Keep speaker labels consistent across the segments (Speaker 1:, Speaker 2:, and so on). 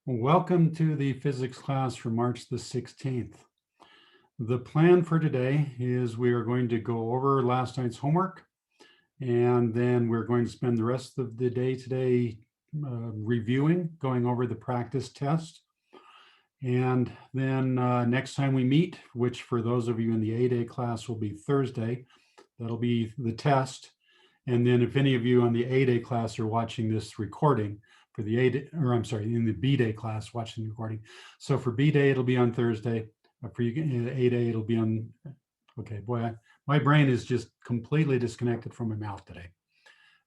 Speaker 1: Welcome to the physics class for March the 16th. The plan for today is we are going to go over last night's homework, and then we're going to spend the rest of the day today reviewing, going over the practice test. And then next time we meet, which for those of you in the 8A class will be Thursday, that'll be the test. And then if any of you on the 8A class are watching this recording, for the in the B-Day class, watching the recording. So for B-Day, it'll be on Thursday. For 8A, it'll be on, okay, boy, my brain is just completely disconnected from my mouth today.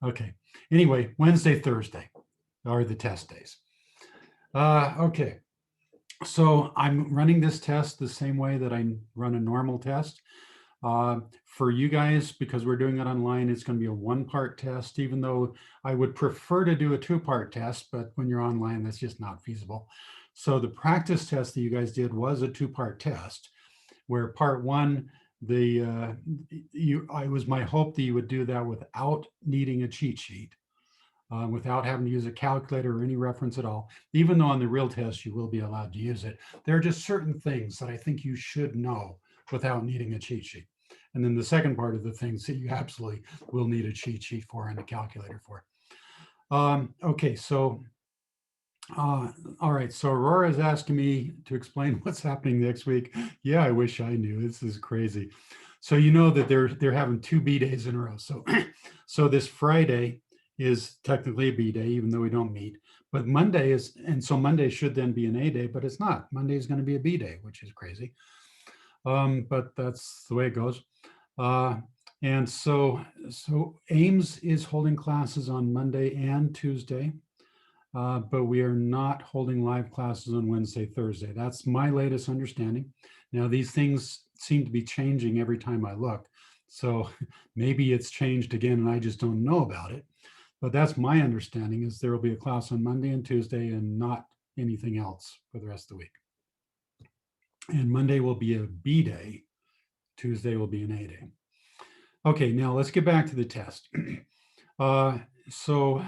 Speaker 1: Okay, anyway, Wednesday, Thursday are the test days. Okay, so I'm running this test the same way that I run a normal test. For you guys, because we're doing it online, it's going to be a one-part test, even though I would prefer to do a two-part test, but when you're online, that's just not feasible. So the practice test that you guys did was a two-part test, where part one, it was my hope that you would do that without needing a cheat sheet, without having to use a calculator or any reference at all. Even though on the real test, you will be allowed to use it. There are just certain things that I think you should know without needing a cheat sheet. And then the second part of the things that you absolutely will need a cheat sheet for and a calculator for. Okay, so, all right, so Aurora is asking me to explain what's happening next week. Yeah, I wish I knew. This is crazy. So you know that they're having 2 B days in a row. So, so this Friday is technically a B day, even though we don't meet. But Monday is, and so Monday should then be an A day, but it's not. Monday is going to be a B day, which is crazy. But that's the way it goes. And so Ames is holding classes on Monday and Tuesday, but we are not holding live classes on Wednesday, Thursday. That's my latest understanding. Now, these things seem to be changing every time I look. So maybe it's changed again and I just don't know about it. But that's my understanding, is there will be a class on Monday and Tuesday and not anything else for the rest of the week. And Monday will be a B day. Tuesday will be an A day. Okay, now let's get back to the test. So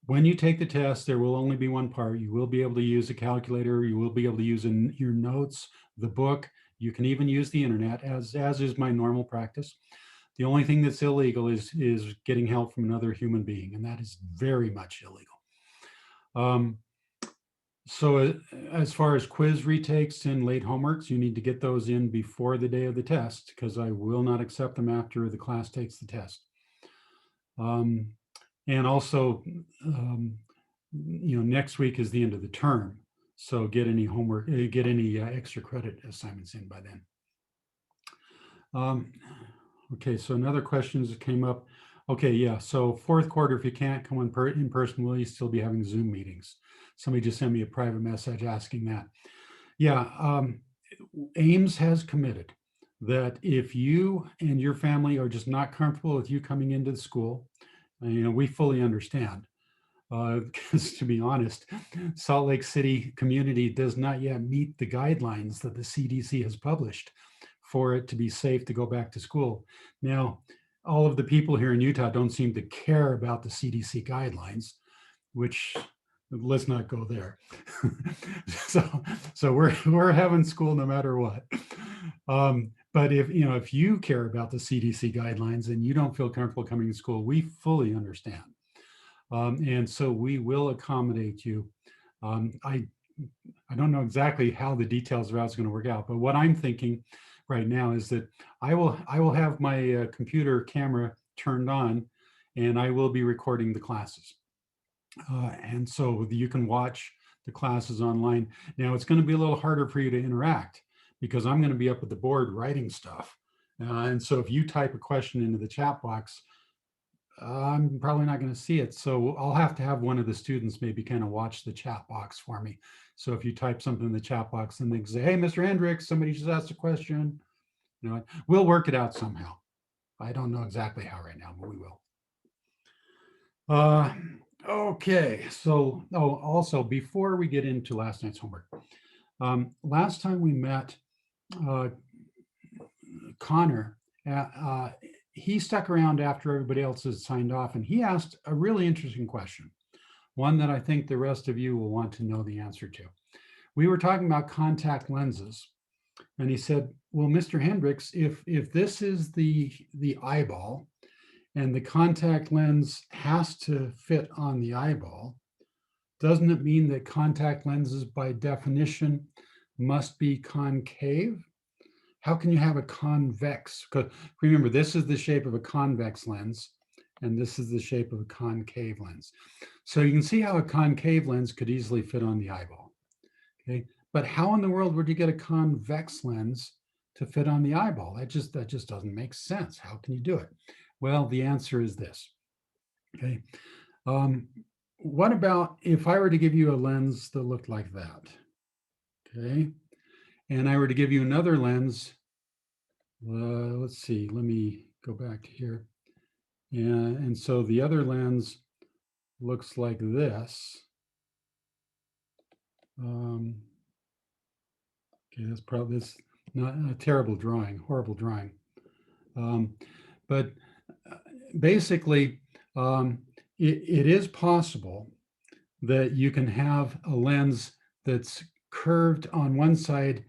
Speaker 1: when you take the test, there will only be one part. You will be able to use a calculator. You will be able to use your notes, the book. You can even use the internet, as is my normal practice. The only thing that's illegal is getting help from another human being, and that is very much illegal. So as far as quiz retakes and late homeworks, you need to get those in before the day of the test, because I will not accept them after the class takes the test. And also, next week is the end of the term. So get any homework, get any extra credit assignments in by then. Okay, so another question that came up. Okay, yeah, so fourth quarter, if you can't come in person, will you still be having Zoom meetings? Somebody just sent me a private message asking that. Yeah, Ames has committed that if you and your family are just not comfortable with you coming into the school, we fully understand. Because to be honest, Salt Lake City community does not yet meet the guidelines that the CDC has published for it to be safe to go back to school. Now, all of the people here in Utah don't seem to care about the CDC guidelines, which, let's not go there. so we're having school no matter what. But if you care about the CDC guidelines and you don't feel comfortable coming to school, we fully understand. And so we will accommodate you. I don't know exactly how the details of how it's going to work out, but what I'm thinking right now is that I will have my computer camera turned on, and I will be recording the classes. And so you can watch the classes online. Now it's going to be a little harder for you to interact because I'm going to be up at the board writing stuff. And so if you type a question into the chat box, I'm probably not going to see it. So I'll have to have one of the students maybe kind of watch the chat box for me. So if you type something in the chat box and they say, hey, Mr. Hendricks, somebody just asked a question, we'll work it out somehow. I don't know exactly how right now, but we will. Okay, so also before we get into last night's homework, last time we met, Connor, he stuck around after everybody else has signed off, and he asked a really interesting question. one that I think the rest of you will want to know the answer to. We were talking about contact lenses, and he said, well, Mr. Hendricks, if this is the eyeball and the contact lens has to fit on the eyeball, doesn't it mean that contact lenses by definition must be concave? How can you have a convex? Because remember, this is the shape of a convex lens, and this is the shape of a concave lens. So you can see how a concave lens could easily fit on the eyeball. Okay, but how in the world would you get a convex lens to fit on the eyeball? That just doesn't make sense. How can you do it? Well, the answer is this. Okay, what about if I were to give you a lens that looked like that? Okay, and I were to give you another lens. Let's see, let me go back to here. And so the other lens looks like this. Okay, that's probably this not a terrible drawing, horrible drawing. But basically, it is possible that you can have a lens that's curved on one side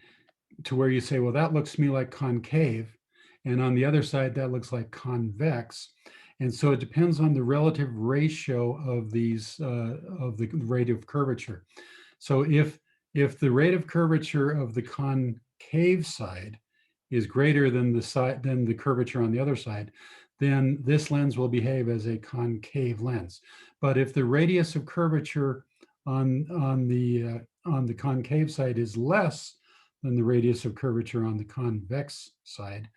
Speaker 1: to where you say, well, that looks to me like concave, and on the other side, that looks like convex. And so it depends on the relative ratio of these, of the rate of curvature. So if the rate of curvature of the concave side is greater than the curvature on the other side, then this lens will behave as a concave lens. But if the radius of curvature on the concave side is less than the radius of curvature on the convex side,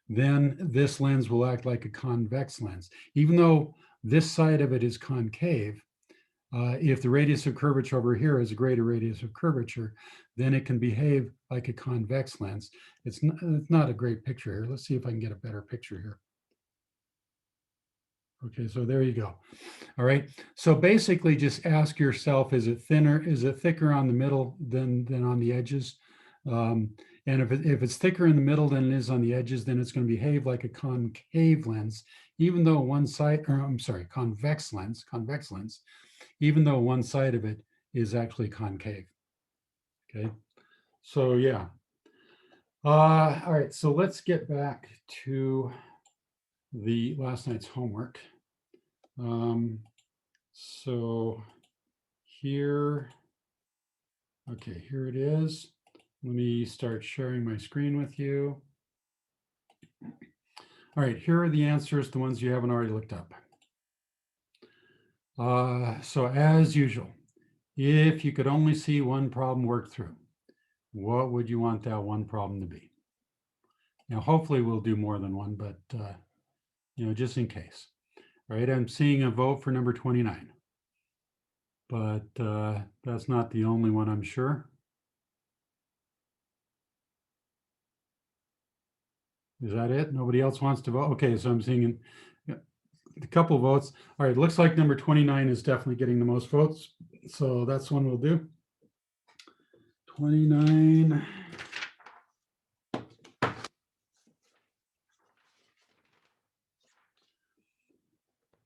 Speaker 1: then this lens will act like a convex lens. Even though this side of it is concave, if the radius of curvature over here is a greater radius of curvature, then it can behave like a convex lens. It's not a great picture here. Let's see if I can get a better picture here. Okay, so there you go. All right, so basically just ask yourself, is it thicker on the middle than on the edges? And if it's thicker in the middle than it is on the edges, then it's going to behave like a concave lens, even though one side, or I'm sorry, convex lens, even though one side of it is actually concave. Okay, so yeah. All right, so let's get back to the last night's homework. So here, okay, here it is. Let me start sharing my screen with you. All right, here are the answers, the ones you haven't already looked up. So as usual, if you could only see one problem worked through, what would you want that one problem to be? Now, hopefully we'll do more than one, but you know, just in case. All right, I'm seeing a vote for number 29, but that's not the only one, I'm sure. Is that it? Nobody else wants to vote? Okay, so I'm seeing a couple of votes. All right, looks like number 29 is definitely getting the most votes. So that's one we'll do. 29.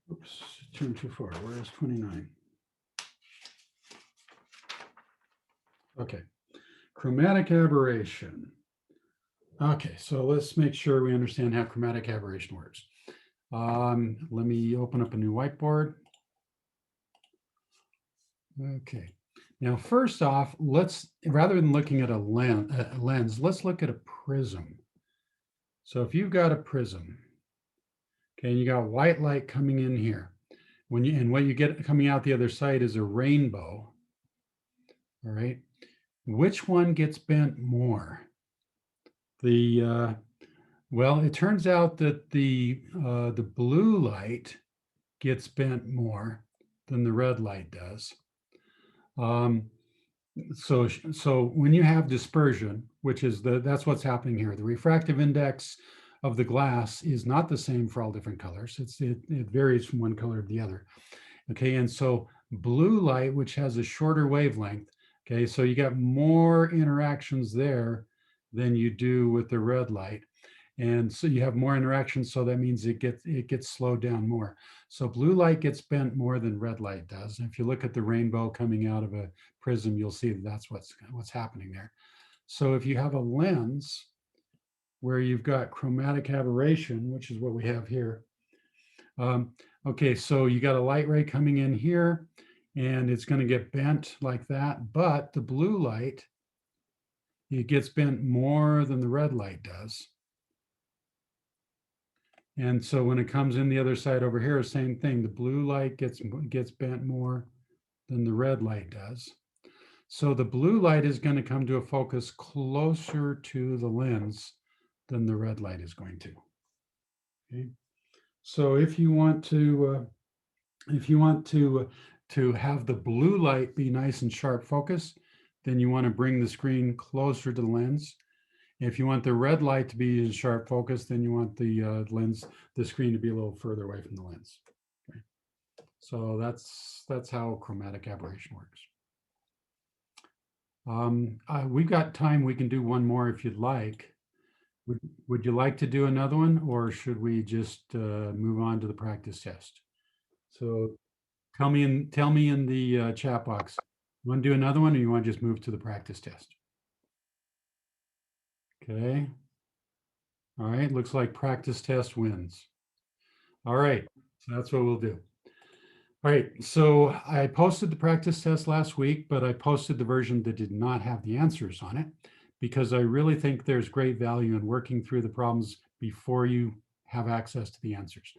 Speaker 1: Oops, turned too far. Where's 29? Okay, chromatic aberration. Okay, so let's make sure we understand how chromatic aberration works. Let me open up a new whiteboard. Okay, now first off, let's, rather than looking at a lens, let's look at a prism. So if you've got a prism, okay, and you got white light coming in here, and what you get coming out the other side is a rainbow, all right, which one gets bent more? Well, it turns out that the blue light gets bent more than the red light does. So when you have dispersion, which is that's what's happening here, the refractive index of the glass is not the same for all different colors. It varies from one color to the other. Okay, and so blue light, which has a shorter wavelength, okay, so you got more interactions there than you do with the red light. And so you have more interaction, so that means it gets slowed down more. So blue light gets bent more than red light does. And if you look at the rainbow coming out of a prism, you'll see that that's what's happening there. So if you have a lens where you've got chromatic aberration, which is what we have here. Okay, so you got a light ray coming in here, and it's going to get bent like that. But the blue light, it gets bent more than the red light does. And so when it comes in the other side over here, same thing. The blue light gets bent more than the red light does. So the blue light is going to come to a focus closer to the lens than the red light is going to. Okay. So if you want to have the blue light be nice and sharp focus, then you want to bring the screen closer to the lens. If you want the red light to be in sharp focus, then you want the screen to be a little further away from the lens. Okay. So that's how chromatic aberration works. We've got time. We can do one more if you'd like. Would you like to do another one, or should we just move on to the practice test? So tell me in the chat box. You want to do another one, or you want to just move to the practice test? Okay. All right. Looks like practice test wins. All right. So that's what we'll do. All right. So I posted the practice test last week, but I posted the version that did not have the answers on it because I really think there's great value in working through the problems before you have access to the answers.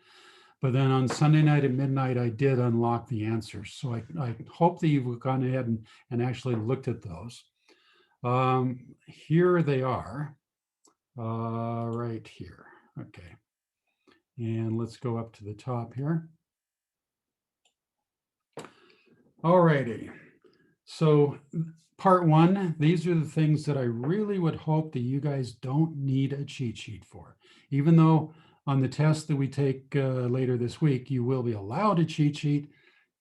Speaker 1: But then on Sunday night at midnight, I did unlock the answers. So I hope that you've gone ahead and actually looked at those. Here they are, right here. Okay. And let's go up to the top here. All righty. So part one, these are the things that I really would hope that you guys don't need a cheat sheet for, even though on the test that we take later this week, you will be allowed a cheat sheet.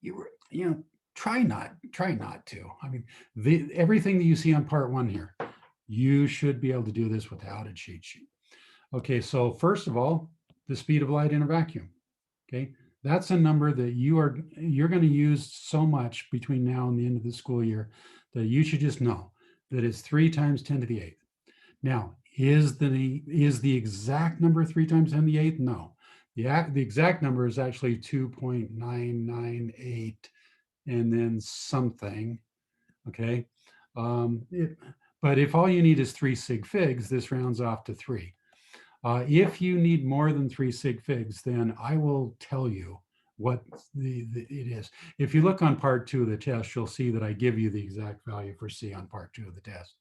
Speaker 1: You know, try not to. I mean, everything that you see on part one here, you should be able to do this without a cheat sheet. Okay, so first of all, the speed of light in a vacuum. Okay, that's a number that you're going to use so much between now and the end of the school year that you should just know that it's 3 times 10 to the 8th. Now, is the exact number 3 times 10 to the 8th? No. The exact number is actually 2.998 and then something. Okay. But if all you need is 3 sig figs, this rounds off to 3. If you need more than 3 sig figs, then I will tell you what it is. If you look on part 2 of the test, you'll see that I give you the exact value for C on part 2 of the test.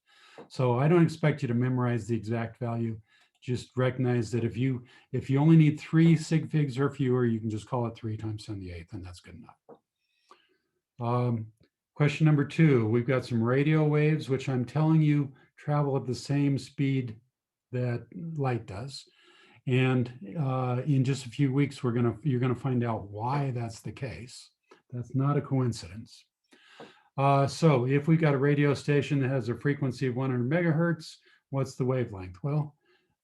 Speaker 1: So I don't expect you to memorize the exact value. Just recognize that if you only need 3 sig figs or fewer, you can just call it 3 times 10 to the 8th, and that's good enough. Question number 2, we've got some radio waves, which I'm telling you travel at the same speed that light does. And in just a few weeks, you're gonna find out why that's the case. That's not a coincidence. So if we've got a radio station that has a frequency of 100 megahertz, what's the wavelength? Well,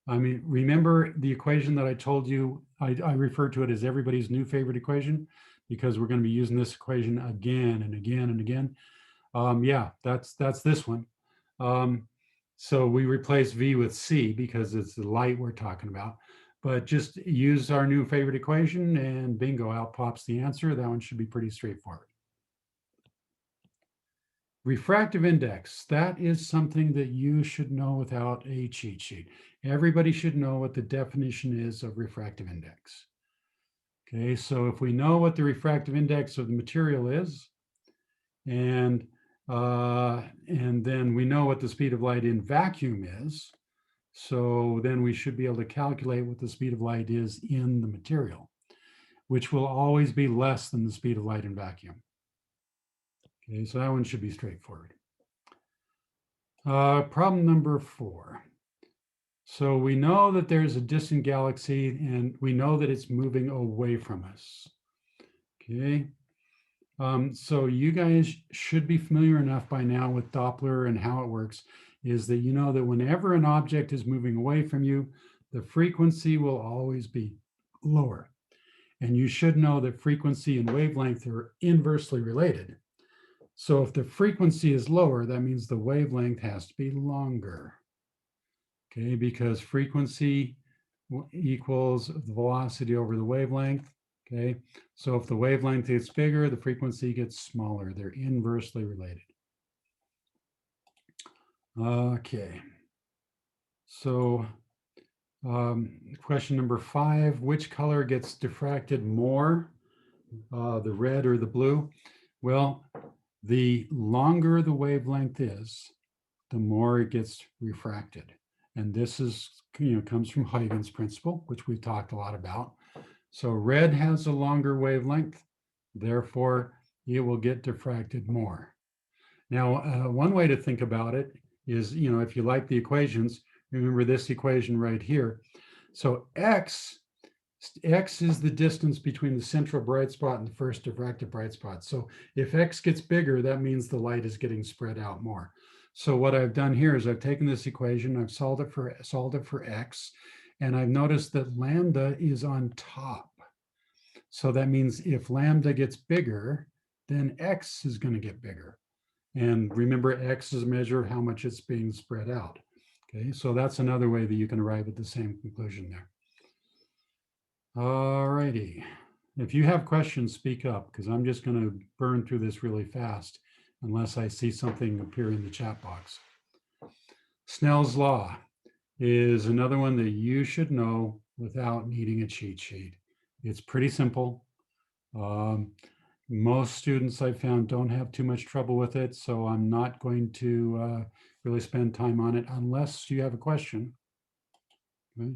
Speaker 1: I mean, remember the equation that I told you, I refer to it as everybody's new favorite equation, because we're going to be using this equation again and again and again. Yeah, that's this one. So we replace V with C because it's the light we're talking about. But just use our new favorite equation and bingo, out pops the answer. That one should be pretty straightforward. Refractive index, that is something that you should know without a cheat sheet. Everybody should know what the definition is of refractive index. Okay, so if we know what the refractive index of the material is, and then we know what the speed of light in vacuum is, so then we should be able to calculate what the speed of light is in the material, which will always be less than the speed of light in vacuum. Okay, so that one should be straightforward. Problem number 4. So we know that there's a distant galaxy and we know that it's moving away from us. Okay. So you guys should be familiar enough by now with Doppler and how it works, is that you know that whenever an object is moving away from you, the frequency will always be lower. And you should know that frequency and wavelength are inversely related. So if the frequency is lower, that means the wavelength has to be longer. Okay, because frequency equals the velocity over the wavelength. Okay, so if the wavelength gets bigger, the frequency gets smaller. They're inversely related. Okay, so question number 5, which color gets diffracted more, the red or the blue? Well, the longer the wavelength is, the more it gets refracted. And this is, comes from Huygens principle, which we've talked a lot about. So red has a longer wavelength, therefore it will get diffracted more. Now, one way to think about it is, if you like the equations, remember this equation right here. So X is the distance between the central bright spot and the first diffracted bright spot. So if X gets bigger, that means the light is getting spread out more. So what I've done here is I've taken this equation, I've solved it for X, and I've noticed that lambda is on top. So that means if lambda gets bigger, then X is going to get bigger. And remember, X is a measure of how much it's being spread out. Okay, so that's another way that you can arrive at the same conclusion there. All righty. If you have questions, speak up, because I'm just going to burn through this really fast unless I see something appear in the chat box. Snell's law is another one that you should know without needing a cheat sheet. It's pretty simple. Most students I've found don't have too much trouble with it, so I'm not going to really spend time on it unless you have a question. Okay.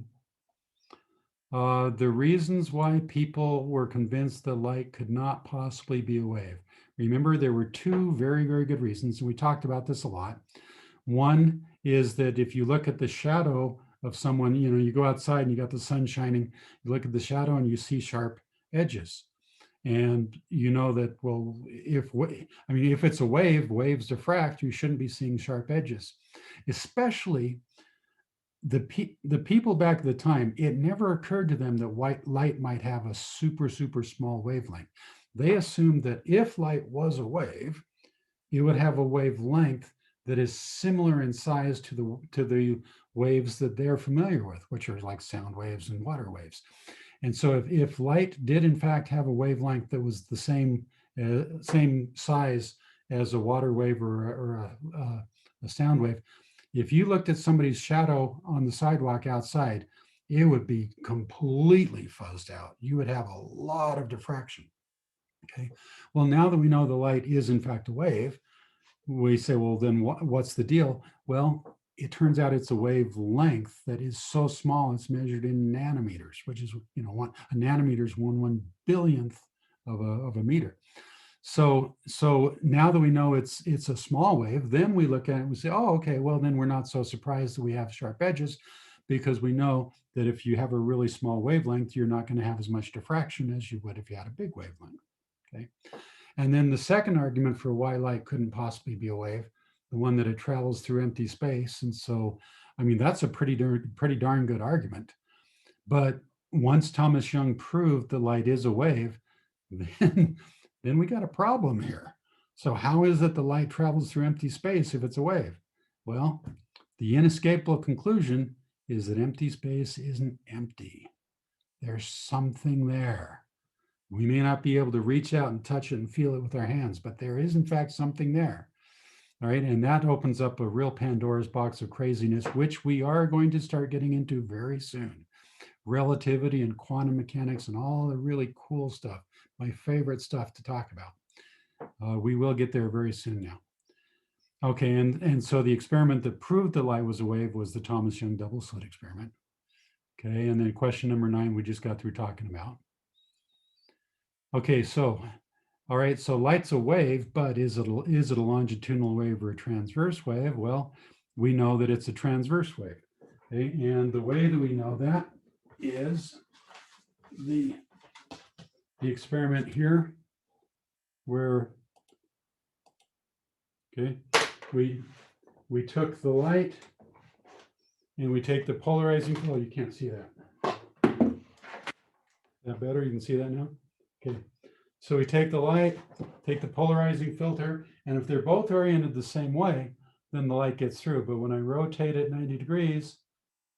Speaker 1: The reasons why people were convinced the light could not possibly be a wave. Remember, there were 2 very, very good reasons. We talked about this a lot. One is that if you look at the shadow of someone, you go outside and you got the sun shining, you look at the shadow and you see sharp edges. And you know that, well, if it's a wave, waves diffract, you shouldn't be seeing sharp edges, especially the people back at the time. It never occurred to them that white light might have a super, super small wavelength. They assumed that if light was a wave, it would have a wavelength that is similar in size to the waves that they're familiar with, which are like sound waves and water waves. And so if light did in fact have a wavelength that was the same size as a water wave or a sound wave, if you looked at somebody's shadow on the sidewalk outside, it would be completely fuzzed out. You would have a lot of diffraction. Okay. Well, now that we know the light is in fact a wave, we say, well, then what's the deal? Well, it turns out it's a wavelength that is so small, it's measured in nanometers, which is, a nanometer is 1/1 billionth of a meter. So now that we know it's a small wave, then we look at it and we say, oh, okay, well, then we're not so surprised that we have sharp edges, because we know that if you have a really small wavelength, you're not going to have as much diffraction as you would if you had a big wavelength. Okay. And then the second argument for why light couldn't possibly be a wave, the one that it travels through empty space. And so, that's a pretty darn good argument. But once Thomas Young proved that light is a wave, then we got a problem here. So how is it the light travels through empty space if it's a wave? Well, the inescapable conclusion is that empty space isn't empty. There's something there. We may not be able to reach out and touch it and feel it with our hands, but there is in fact something there. All right, and that opens up a real Pandora's box of craziness, which we are going to start getting into very soon. Relativity and quantum mechanics and all the really cool stuff, my favorite stuff to talk about. We will get there very soon now. Okay, and so the experiment that proved that light was a wave was the Thomas Young double slit experiment. Okay, and then question number 9 we just got through talking about. Okay, so, all right, so light's a wave, but is it a longitudinal wave or a transverse wave? Well, we know that it's a transverse wave. Okay, and the way that we know that is the experiment here, where, okay, we took the light and we take the polarizing, oh, you can't see that. That better? You can see that now? Okay. So we take the light, take the polarizing filter, and if they're both oriented the same way, then the light gets through. But when I rotate it 90 degrees,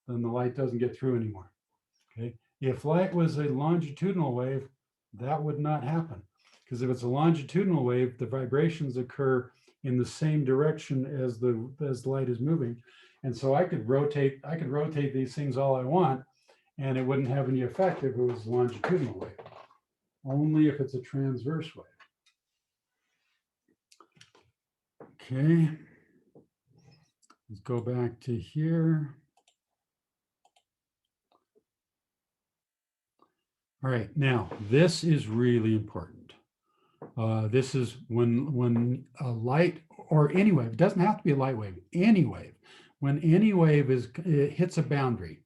Speaker 1: then the light doesn't get through anymore. Okay. If light was a longitudinal wave, that would not happen. Because if it's a longitudinal wave, the vibrations occur in the same direction as the light is moving. And so I could rotate these things all I want, and it wouldn't have any effect if it was a longitudinal wave. Only if it's a transverse wave. Okay. Let's go back to here. All right, now this is really important. This is when a light or any wave, it doesn't have to be a light wave, any wave, when any wave it hits a boundary,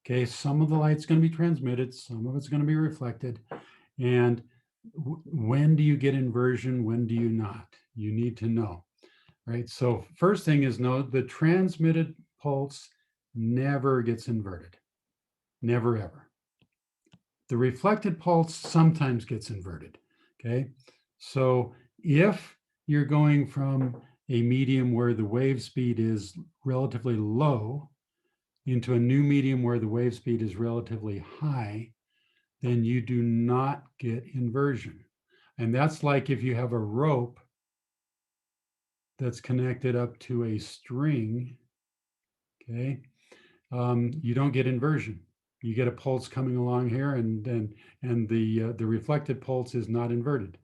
Speaker 1: okay, some of the light's going to be transmitted, some of it's going to be reflected, and when do you get inversion, when do you not? You need to know, right? So first thing is know the transmitted pulse never gets inverted, never ever. The reflected pulse sometimes gets inverted, okay? So if you're going from a medium where the wave speed is relatively low into a new medium where the wave speed is relatively high, then you do not get inversion. And that's like if you have a rope that's connected up to a string, okay? You don't get inversion. You get a pulse coming along here, and the reflected pulse is not inverted.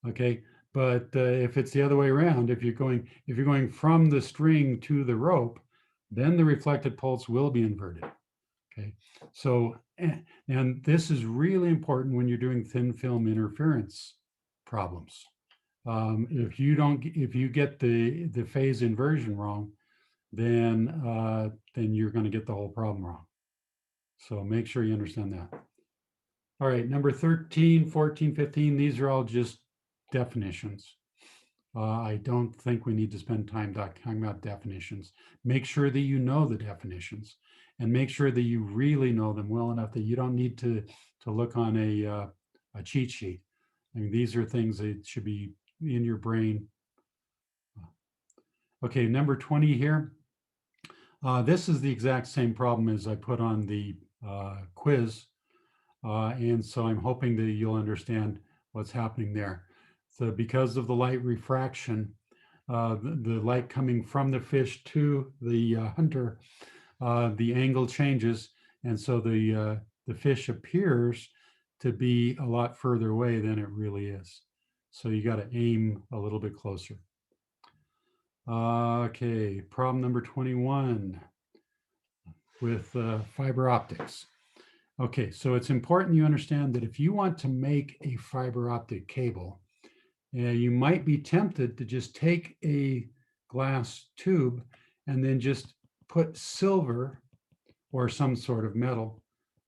Speaker 1: Okay, but if it's the other way around, if you're going from the string to the rope, then the reflected pulse will be inverted. Okay, so and this is really important when you're doing thin film interference problems. If you get the phase inversion wrong, then you're going to get the whole problem wrong. So make sure you understand that. All right, number 13, 14, 15, these are all just definitions. I don't think we need to spend time talking about definitions. Make sure that you know the definitions and make sure that you really know them well enough that you don't need to look on a cheat sheet. I mean, these are things that should be in your brain. Okay, number 20 here. This is the exact same problem as I put on the quiz. And so I'm hoping that you'll understand what's happening there. So because of the light refraction, the light coming from the fish to the hunter, the angle changes. And so the fish appears to be a lot further away than it really is. So you got to aim a little bit closer. Okay, problem number 21 with fiber optics. Okay, so it's important you understand that if you want to make a fiber optic cable, you might be tempted to just take a glass tube and then just put silver or some sort of metal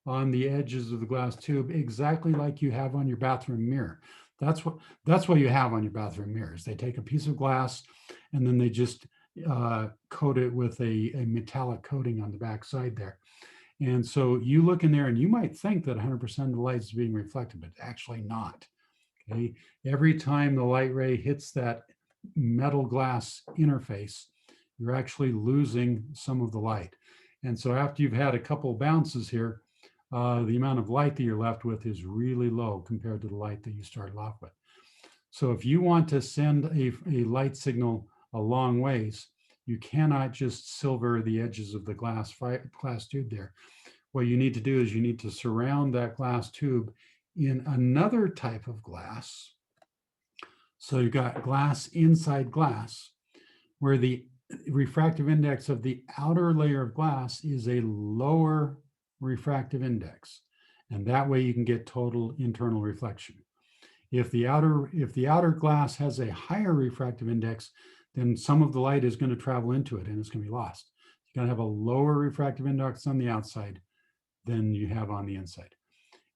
Speaker 1: on the edges of the glass tube, exactly like you have on your bathroom mirror. That's what you have on your bathroom mirrors. They take a piece of glass and then they just coat it with a metallic coating on the back side there. And so you look in there and you might think that 100% of the light is being reflected, but actually not. Okay. Every time the light ray hits that metal glass interface, you're actually losing some of the light. And so after you've had a couple of bounces here, the amount of light that you're left with is really low compared to the light that you started off with. So if you want to send a light signal a long ways, you cannot just silver the edges of the glass tube there. What you need to do is you need to surround that glass tube in another type of glass. So you've got glass inside glass, where the refractive index of the outer layer of glass is a lower refractive index. And that way you can get total internal reflection. If the outer glass has a higher refractive index, then some of the light is going to travel into it and it's going to be lost. You're going to have a lower refractive index on the outside than you have on the inside.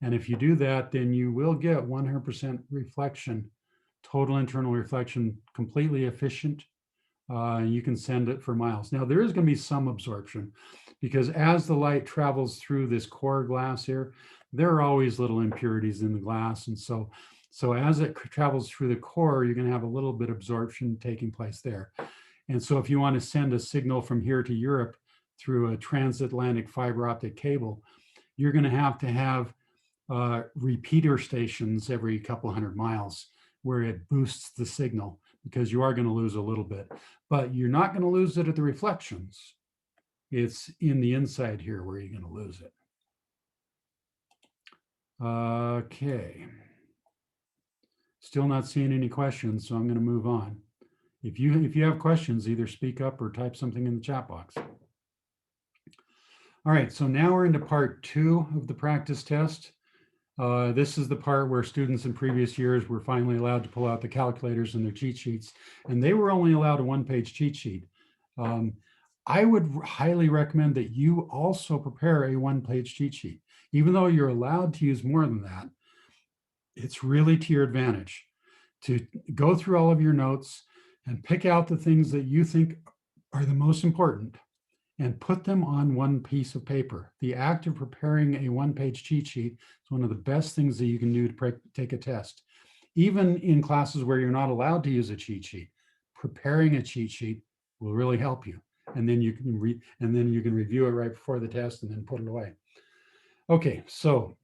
Speaker 1: And if you do that, then you will get 100% reflection, total internal reflection, completely efficient, You can send it for miles. Now, there is going to be some absorption because as the light travels through this core glass here, there are always little impurities in the glass. And so as it travels through the core, you're going to have a little bit of absorption taking place there. And so if you want to send a signal from here to Europe through a transatlantic fiber optic cable, you're going to have repeater stations every couple hundred miles where it boosts the signal, because you are going to lose a little bit, but you're not going to lose it at the reflections. It's in the inside here where you're going to lose it. Okay. Still not seeing any questions, so I'm going to move on. If you have questions, either speak up or type something in the chat box. All right, so now we're into part 2 of the practice test. This is the part where students in previous years were finally allowed to pull out the calculators and their cheat sheets, and they were only allowed a one-page cheat sheet. I would highly recommend that you also prepare a one-page cheat sheet. Even though you're allowed to use more than that, it's really to your advantage to go through all of your notes and pick out the things that you think are the most important and put them on one piece of paper. The act of preparing a one-page cheat sheet is one of the best things that you can do to take a test. Even in classes where you're not allowed to use a cheat sheet, preparing a cheat sheet will really help you. And then you can review it right before the test and then put it away. Okay, so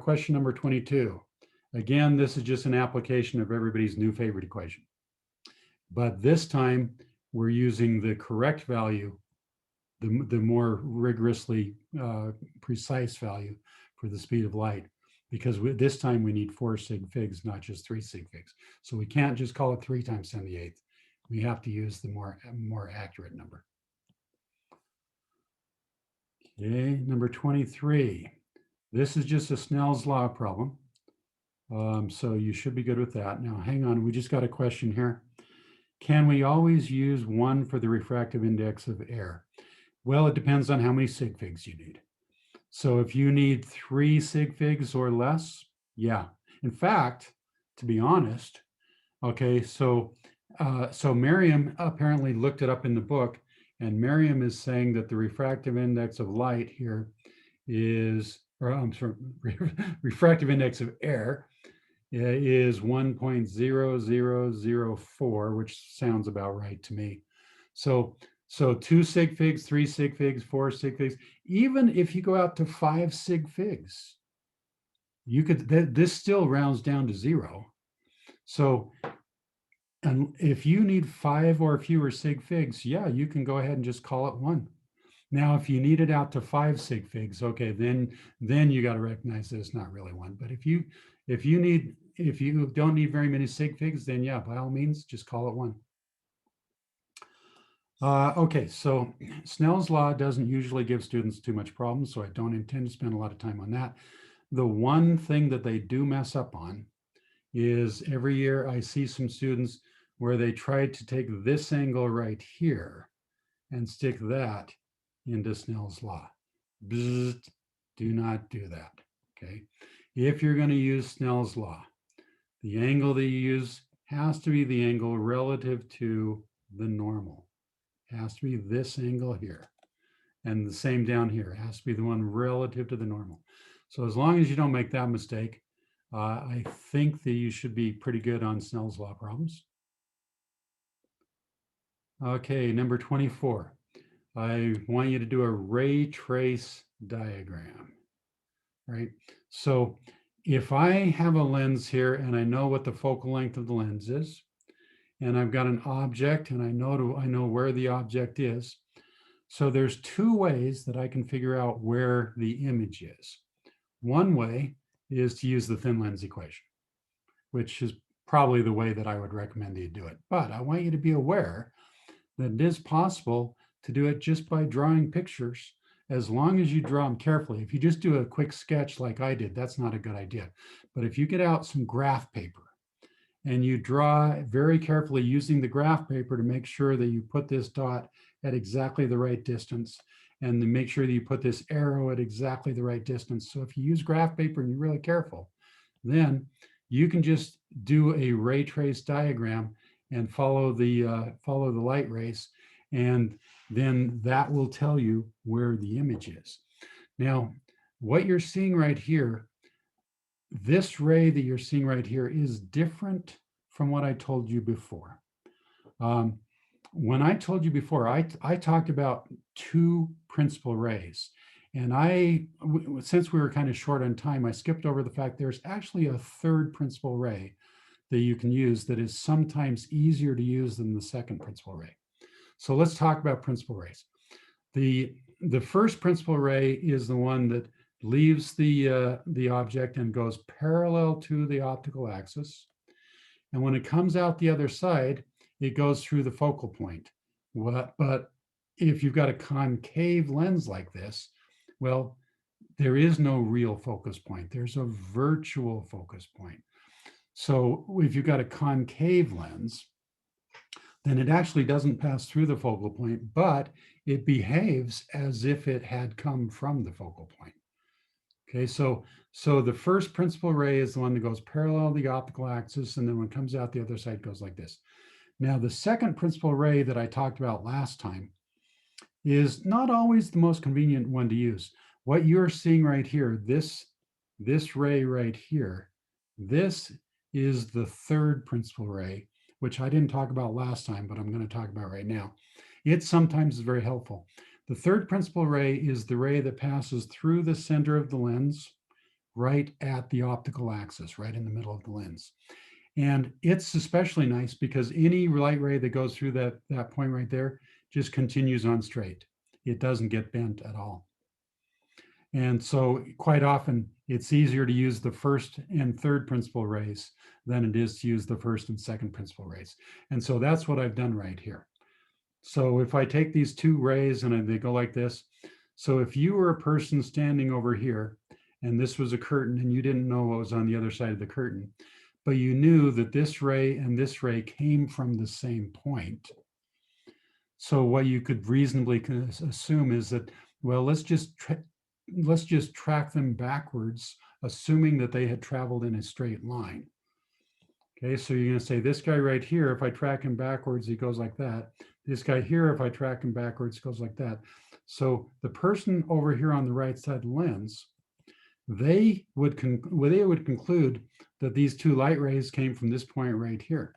Speaker 1: question number 22. Again, this is just an application of everybody's new favorite equation. But this time we're using the correct value, the more rigorously precise value for the speed of light, because this time we need 4 sig figs, not just 3 sig figs. So we can't just call it 3 times 10 to the 8th. We have to use the more accurate number. Okay, number 23. This is just a Snell's law problem. So you should be good with that. Now, hang on, we just got a question here. Can we always use 1 for the refractive index of air? Well, it depends on how many sig figs you need. So if you need 3 sig figs or less, yeah. In fact, to be honest, okay, so Miriam apparently looked it up in the book, and Miriam is saying that the refractive index of light here is, or I'm sorry, refractive index of air is 1.0004, which sounds about right to me. So 2 sig figs, 3 sig figs, 4 sig figs, even if you go out to 5 sig figs, you could, this still rounds down to 0. So, and if you need 5 or fewer sig figs, yeah, you can go ahead and just call it 1. Now, if you need it out to 5 sig figs, okay, then you got to recognize that it's not really 1. But if you don't need very many sig figs, then yeah, by all means, just call it 1. Okay, so Snell's law doesn't usually give students too much problem, so I don't intend to spend a lot of time on that. The one thing that they do mess up on is every year I see some students where they try to take this angle right here and stick that into Snell's law. Bzzzt, do not do that, okay? If you're going to use Snell's law, the angle that you use has to be the angle relative to the normal. It has to be this angle here. And the same down here. It has to be the one relative to the normal. So as long as you don't make that mistake, I think that you should be pretty good on Snell's law problems. Okay, number 24. I want you to do a ray trace diagram, right? So if I have a lens here and I know what the focal length of the lens is, and I've got an object and I know where the object is. So there's 2 ways that I can figure out where the image is. One way is to use the thin lens equation, which is probably the way that I would recommend that you do it. But I want you to be aware that it is possible to do it just by drawing pictures, as long as you draw them carefully. If you just do a quick sketch like I did, that's not a good idea. But if you get out some graph paper and you draw very carefully using the graph paper to make sure that you put this dot at exactly the right distance, and then make sure that you put this arrow at exactly the right distance. So if you use graph paper and you're really careful, then you can just do a ray trace diagram and follow the light rays, and then that will tell you where the image is. Now, what you're seeing right here, this ray that you're seeing right here is different from what I told you before. When I told you before, I talked about two principal rays. And since we were kind of short on time, I skipped over the fact there's actually a third principal ray that you can use that is sometimes easier to use than the second principal ray. So let's talk about principal rays. The first principal ray is the one that leaves the object and goes parallel to the optical axis. And when it comes out the other side, it goes through the focal point. But if you've got a concave lens like this, well, there is no real focus point. There's a virtual focus point. So if you've got a concave lens, then it actually doesn't pass through the focal point, but it behaves as if it had come from the focal point. Okay, so the first principal ray is the one that goes parallel to the optical axis, and then when it comes out the other side goes like this. Now, the second principal ray that I talked about last time is not always the most convenient one to use. What you're seeing right here, this ray right here, this is the third principal ray, which I didn't talk about last time, but I'm going to talk about right now. It sometimes is very helpful. The third principal ray is the ray that passes through the center of the lens, right at the optical axis, right in the middle of the lens. And it's especially nice because any light ray that goes through that point right there just continues on straight. It doesn't get bent at all. And so quite often it's easier to use the first and third principal rays than it is to use the first and second principal rays. And so that's what I've done right here. So if I take these two rays and they go like this, so if you were a person standing over here and this was a curtain and you didn't know what was on the other side of the curtain, but you knew that this ray and this ray came from the same point. So what you could reasonably assume is that, well, let's just track them backwards, assuming that they had traveled in a straight line. Okay, so you're going to say this guy right here, if I track him backwards, he goes like that. This guy here, if I track him backwards, goes like that. So the person over here on the right side of the lens, they would conclude that these two light rays came from this point right here.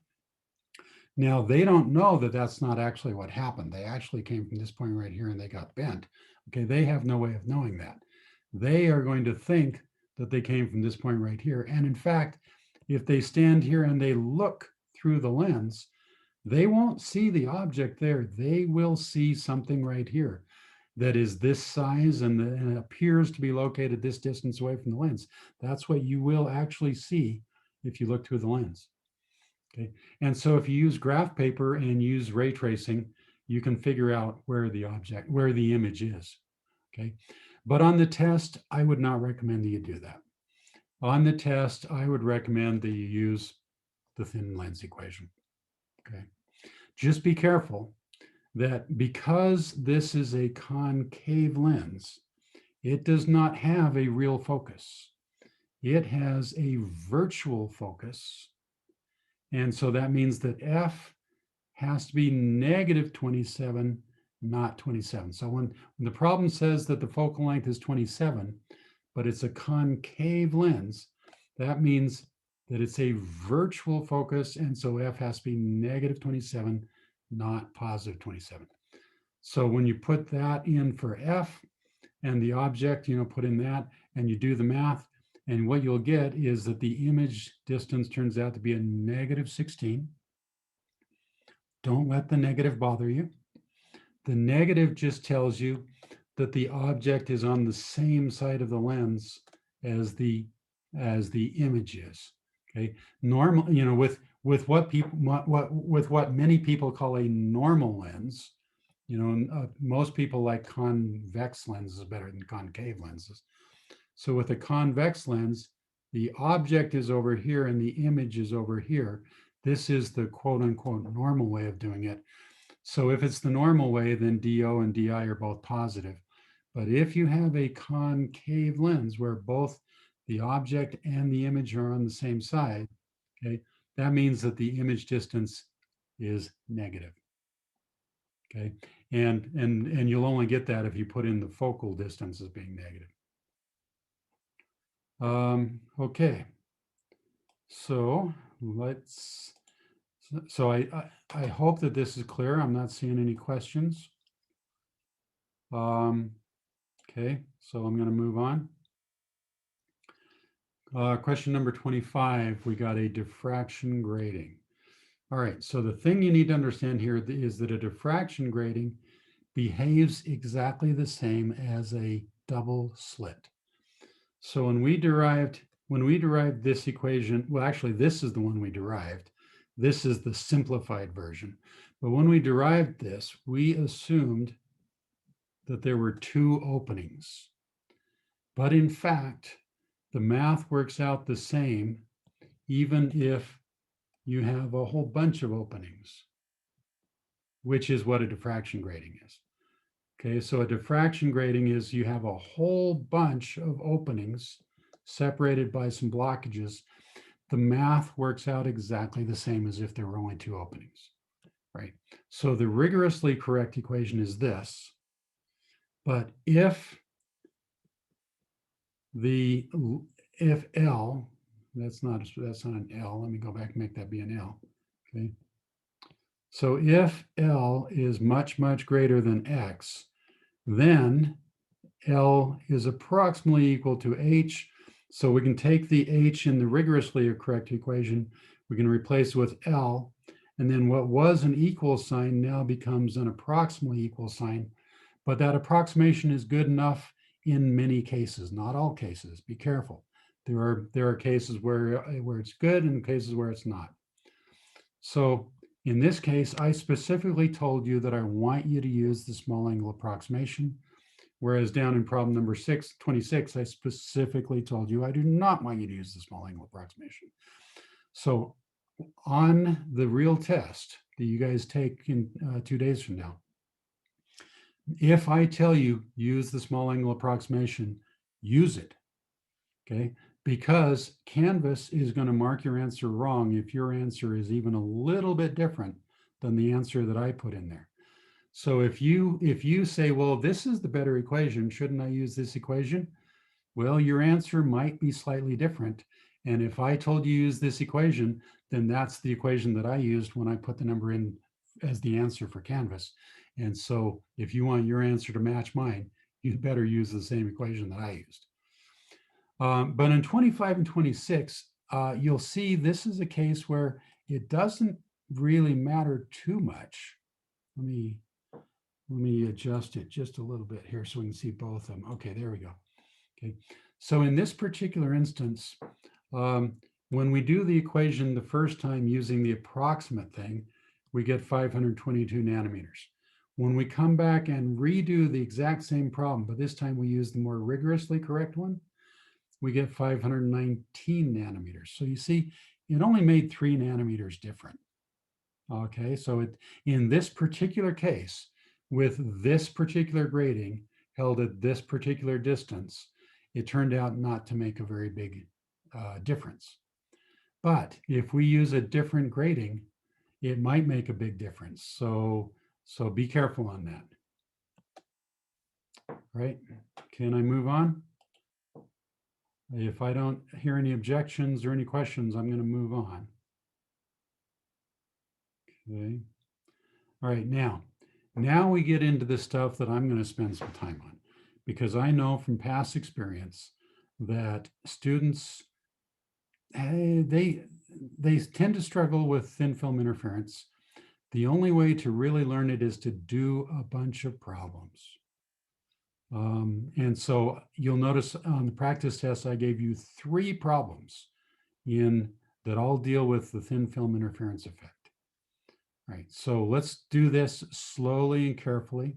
Speaker 1: Now, they don't know that that's not actually what happened. They actually came from this point right here and they got bent. Okay, they have no way of knowing that. They are going to think that they came from this point right here. And in fact, if they stand here and they look through the lens, they won't see the object there. They will see something right here that is this size and it appears to be located this distance away from the lens. That's what you will actually see if you look through the lens. Okay, and so if you use graph paper and use ray tracing, you can figure out where the image is. Okay, but on the test, I would not recommend that you do that. On the test, I would recommend that you use the thin lens equation. Okay, just be careful that because this is a concave lens, it does not have a real focus. It has a virtual focus. And so that means that F has to be negative 27, not 27. So when the problem says that the focal length is 27, but it's a concave lens, that means that it's a virtual focus. And so F has to be negative 27, not positive 27. So when you put that in for F and the object, put in that and you do the math, and what you'll get is that the image distance turns out to be a negative 16. Don't let the negative bother you. The negative just tells you that the object is on the same side of the lens as the image is. Okay, normal, with what many people call a normal lens. Most people like convex lenses better than concave lenses. So with a convex lens, the object is over here and the image is over here. This is the quote unquote normal way of doing it. So if it's the normal way, then DO and DI are both positive. But if you have a concave lens where both the object and the image are on the same side, okay, that means that the image distance is negative. Okay, and you'll only get that if you put in the focal distance as being negative. Okay, so let's. So I hope that this is clear. I'm not seeing any questions. Okay, so I'm going to move on. Question number 25, we got a diffraction grating. All right, so the thing you need to understand here is that a diffraction grating behaves exactly the same as a double slit. So when we derived this equation, well, actually, this is the one we derived. This is the simplified version. But when we derived this, we assumed that there were two openings. But in fact, the math works out the same, even if you have a whole bunch of openings, which is what a diffraction grating is. Okay, so a diffraction grating is you have a whole bunch of openings separated by some blockages. The math works out exactly the same as if there were only two openings, right? So the rigorously correct equation is this, but if L, that's not an L, let me go back and make that be an L, okay? So if L is much, much greater than X, then L is approximately equal to H. So we can take the H in the rigorously correct equation, we can replace it with L, and then what was an equal sign now becomes an approximately equal sign. But that approximation is good enough in many cases, not all cases. Be careful. There are cases where it's good and cases where it's not. So in this case, I specifically told you that I want you to use the small angle approximation, whereas down in problem number 26, I specifically told you I do not want you to use the small angle approximation. So on the real test that you guys take in 2 days from now, if I tell you use the small angle approximation, use it, okay? Because Canvas is going to mark your answer wrong if your answer is even a little bit different than the answer that I put in there. So if you say, well, this is the better equation, shouldn't I use this equation? Well, your answer might be slightly different. And if I told you use this equation, then that's the equation that I used when I put the number in as the answer for Canvas. And so if you want your answer to match mine, you'd better use the same equation that I used. But in 25 and 26, you'll see this is a case where it doesn't really matter too much. Let me adjust it just a little bit here so we can see both of them. Okay, there we go. Okay, so in this particular instance, when we do the equation the first time using the approximate thing, we get 522 nanometers. When we come back and redo the exact same problem, but this time we use the more rigorously correct one, we get 519 nanometers. So you see, it only made 3 nanometers different. Okay, so in this particular case, with this particular grating held at this particular distance, it turned out not to make a very big difference. But if we use a different grating, it might make a big difference. So be careful on that. Right? Can I move on? If I don't hear any objections or any questions, I'm going to move on. Okay. All right, now we get into the stuff that I'm going to spend some time on, because I know from past experience that students, they tend to struggle with thin film interference. The only way to really learn it is to do a bunch of problems. And so you'll notice on the practice test, I gave you 3 problems that all deal with the thin film interference effect. All right, so let's do this slowly and carefully.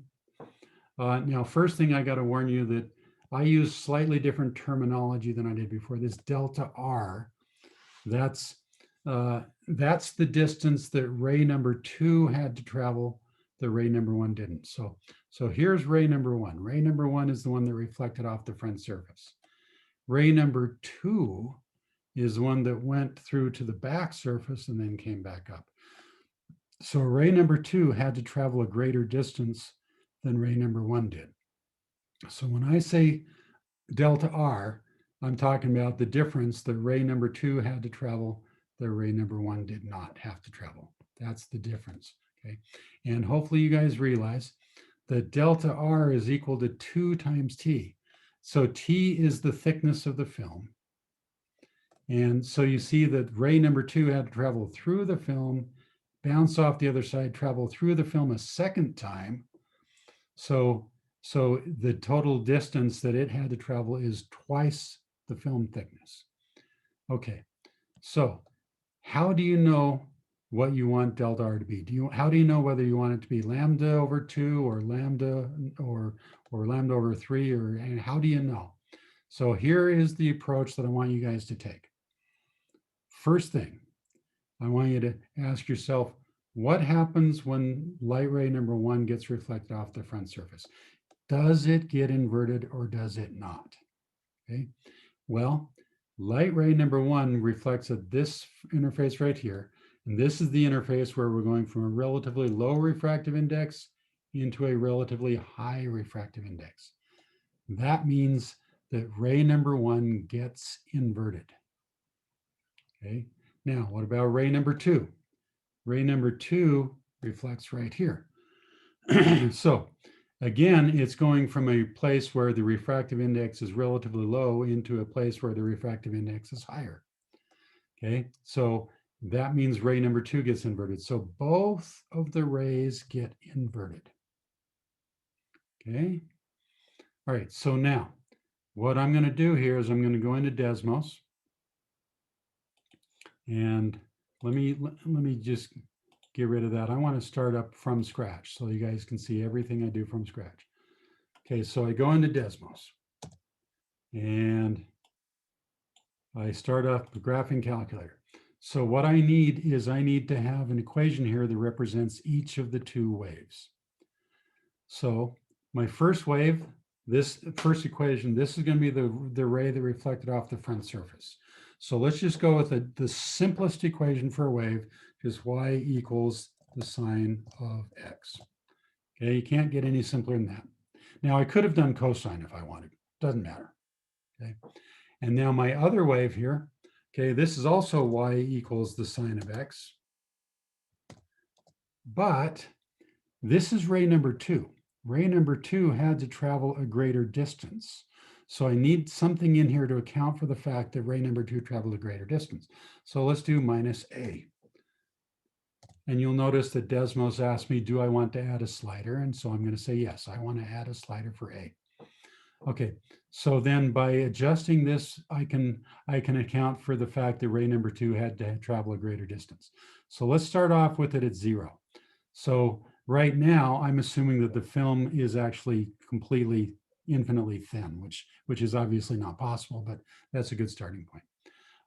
Speaker 1: Now, first thing I got to warn you that I use slightly different terminology than I did before. This delta R, that's the distance that ray number 2 had to travel that ray number 1 didn't. So here's ray number 1. Ray number 1 is the one that reflected off the front surface. Ray number 2 is one that went through to the back surface and then came back up. So ray number 2 had to travel a greater distance than ray number 1 did. So when I say delta R, I'm talking about the difference that ray number 2 had to travel that ray number 1 did not have to travel. That's the difference, okay? And hopefully you guys realize that delta R is equal to 2 times T. So T is the thickness of the film. And so you see that ray number 2 had to travel through the film, bounce off the other side, travel through the film a second time. So the total distance that it had to travel is twice the film thickness. Okay, so how do you know what you want delta R to be? How do you know whether you want it to be lambda over 2 or lambda over 3, and how do you know? So here is the approach that I want you guys to take. First thing, I want you to ask yourself, what happens when light ray number 1 gets reflected off the front surface? Does it get inverted or does it not? Okay, well, light ray number 1 reflects at this interface right here. And this is the interface where we're going from a relatively low refractive index into a relatively high refractive index. That means that ray number 1 gets inverted. Okay, now what about ray number 2? Ray number 2 reflects right here. So again, it's going from a place where the refractive index is relatively low into a place where the refractive index is higher. Okay, so that means ray number 2 gets inverted. So both of the rays get inverted. Okay, all right, so now what I'm going to do here is I'm going to go into Desmos. And let me just get rid of that. I want to start up from scratch so you guys can see everything I do from scratch. Okay, so I go into Desmos and I start up the graphing calculator. So what I need is I need to have an equation here that represents each of the 2 waves. So my first wave, this first equation, this is going to be the ray that reflected off the front surface. So let's just go with the simplest equation for a wave, just y equals the sine of x. Okay, you can't get any simpler than that. Now I could have done cosine if I wanted, doesn't matter. Okay, and now my other wave here, okay, this is also y equals the sine of x, but this is ray number 2. Ray number 2 had to travel a greater distance. So I need something in here to account for the fact that ray number 2 traveled a greater distance. So let's do minus a. And you'll notice that Desmos asked me, do I want to add a slider? And so I'm going to say, yes, I want to add a slider for a. Okay, so then by adjusting this, I can account for the fact that ray number 2 had to travel a greater distance. So let's start off with it at 0. So right now, I'm assuming that the film is actually completely infinitely thin, which is obviously not possible, but that's a good starting point.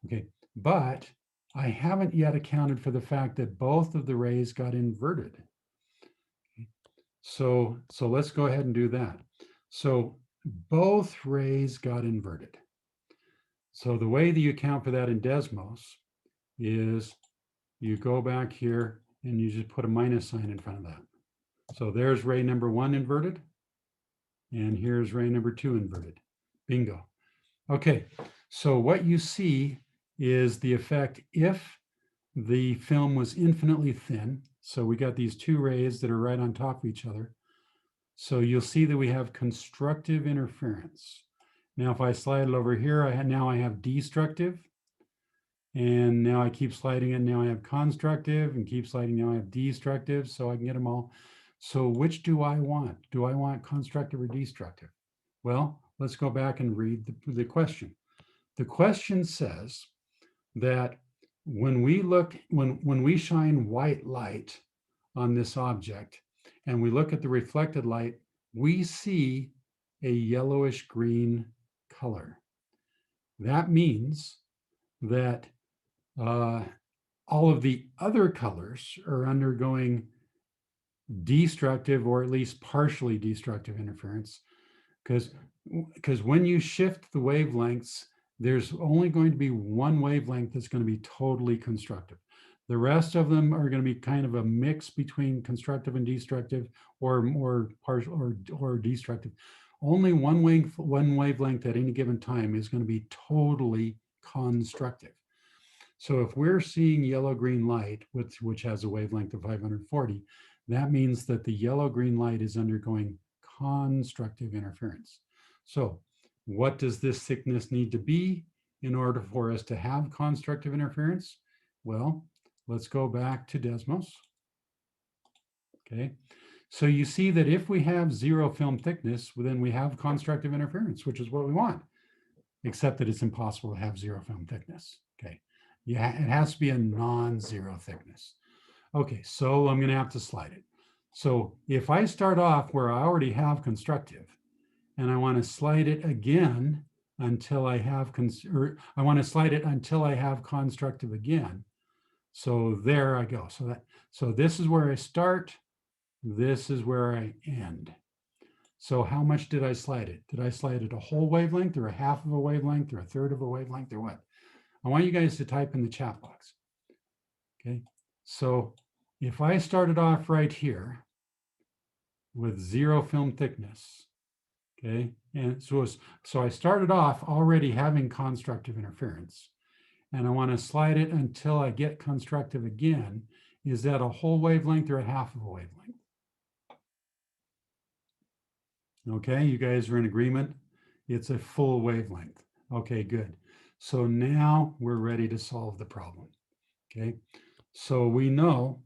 Speaker 1: Okay, but I haven't yet accounted for the fact that both of the rays got inverted. Okay. So let's go ahead and do that. So both rays got inverted. So the way that you account for that in Desmos is you go back here and you just put a minus sign in front of that. So there's ray number 1 inverted, and here's ray number 2 inverted. Bingo. Okay, so what you see is the effect if the film was infinitely thin. So we got these 2 rays that are right on top of each other. So you'll see that we have constructive interference. Now, if I slide it over here, now I have destructive. And now I keep sliding it. Now I have constructive and keep sliding. Now I have destructive. So I can get them all. So which do I want? Do I want constructive or destructive? Well, let's go back and read the question. The question says that when we shine white light on this object and we look at the reflected light, we see a yellowish green color. That means that all of the other colors are undergoing destructive or at least partially destructive interference, because when you shift the wavelengths, there's only going to be one wavelength that's going to be totally constructive. The rest of them are going to be kind of a mix between constructive and destructive, or more partial or destructive. Only one wavelength at any given time is going to be totally constructive. So if we're seeing yellow-green light, which has a wavelength of 540, that means that the yellow-green light is undergoing constructive interference. So what does this thickness need to be in order for us to have constructive interference? Well, let's go back to Desmos. Okay, so you see that if we have zero film thickness, well, then we have constructive interference, which is what we want, except that it's impossible to have zero film thickness. Okay, yeah, it has to be a non-zero thickness. Okay, so I'm going to have to slide it. So if I start off where I already have constructive, and I want to slide it again until I have, I want to slide it until I have constructive again. So there I go. So this is where I start. This is where I end. So how much did I slide it? Did I slide it a whole wavelength, or a half of a wavelength, or a third of a wavelength, or what? I want you guys to type in the chat box. Okay. So if I started off right here with zero film thickness, okay, and so I started off already having constructive interference, and I want to slide it until I get constructive again. Is that a whole wavelength or a half of a wavelength? Okay, you guys are in agreement? It's a full wavelength. Okay, good. So now we're ready to solve the problem. Okay, so we know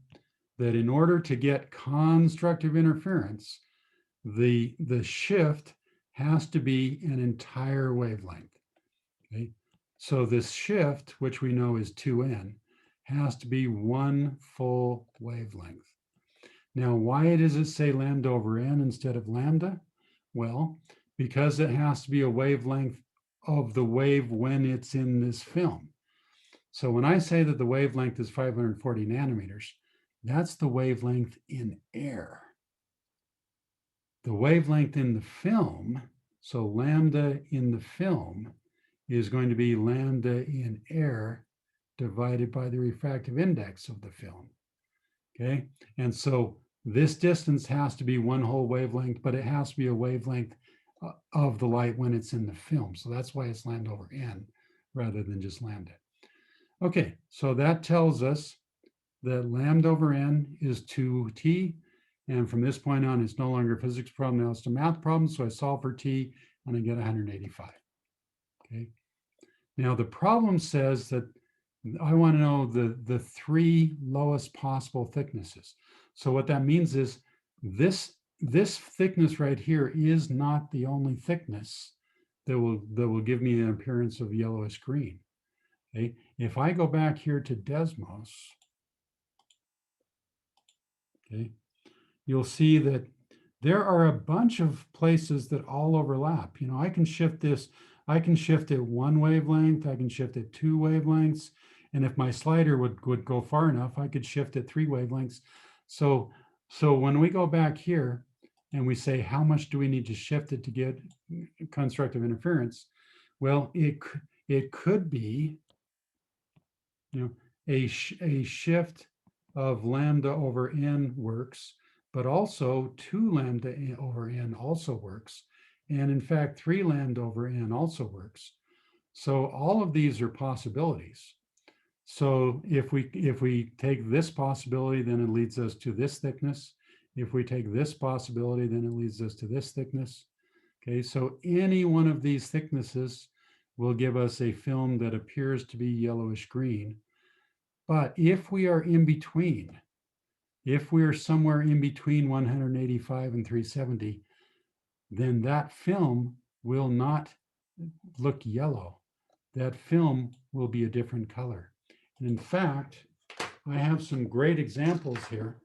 Speaker 1: that in order to get constructive interference, the shift has to be an entire wavelength. Okay, so this shift, which we know is 2n, has to be one full wavelength. Now, why does it say lambda over n instead of lambda? Well, because it has to be a wavelength of the wave when it's in this film. So when I say that the wavelength is 540 nanometers, that's the wavelength in air. The wavelength in the film, so lambda in the film, is going to be lambda in air divided by the refractive index of the film. Okay, and so this distance has to be one whole wavelength, but it has to be a wavelength of the light when it's in the film. So that's why it's lambda over n rather than just lambda. Okay, so that tells us that lambda over n is 2t. And from this point on, it's no longer a physics problem. Now it's a math problem. So I solve for t and I get 185. Okay. Now the problem says that I want to know the three lowest possible thicknesses. So what that means is this thickness right here is not the only thickness that will give me an appearance of yellowish green. Okay, if I go back here to Desmos, okay, you'll see that there are a bunch of places that all overlap. You know, I can shift this. I can shift it one wavelength. I can shift it two wavelengths. And if my slider would go far enough, I could shift it three wavelengths. So when we go back here and we say, how much do we need to shift it to get constructive interference? Well, it could be, you know, a shift of lambda over n works, but also 2 lambda over n also works. And in fact, 3 lambda over n also works. So all of these are possibilities. So if we take this possibility, then it leads us to this thickness. If we take this possibility, then it leads us to this thickness. Okay, so any one of these thicknesses will give us a film that appears to be yellowish green. But if we are in between, if we are somewhere in between 185 and 370, then that film will not look yellow. That film will be a different color. And in fact, I have some great examples here.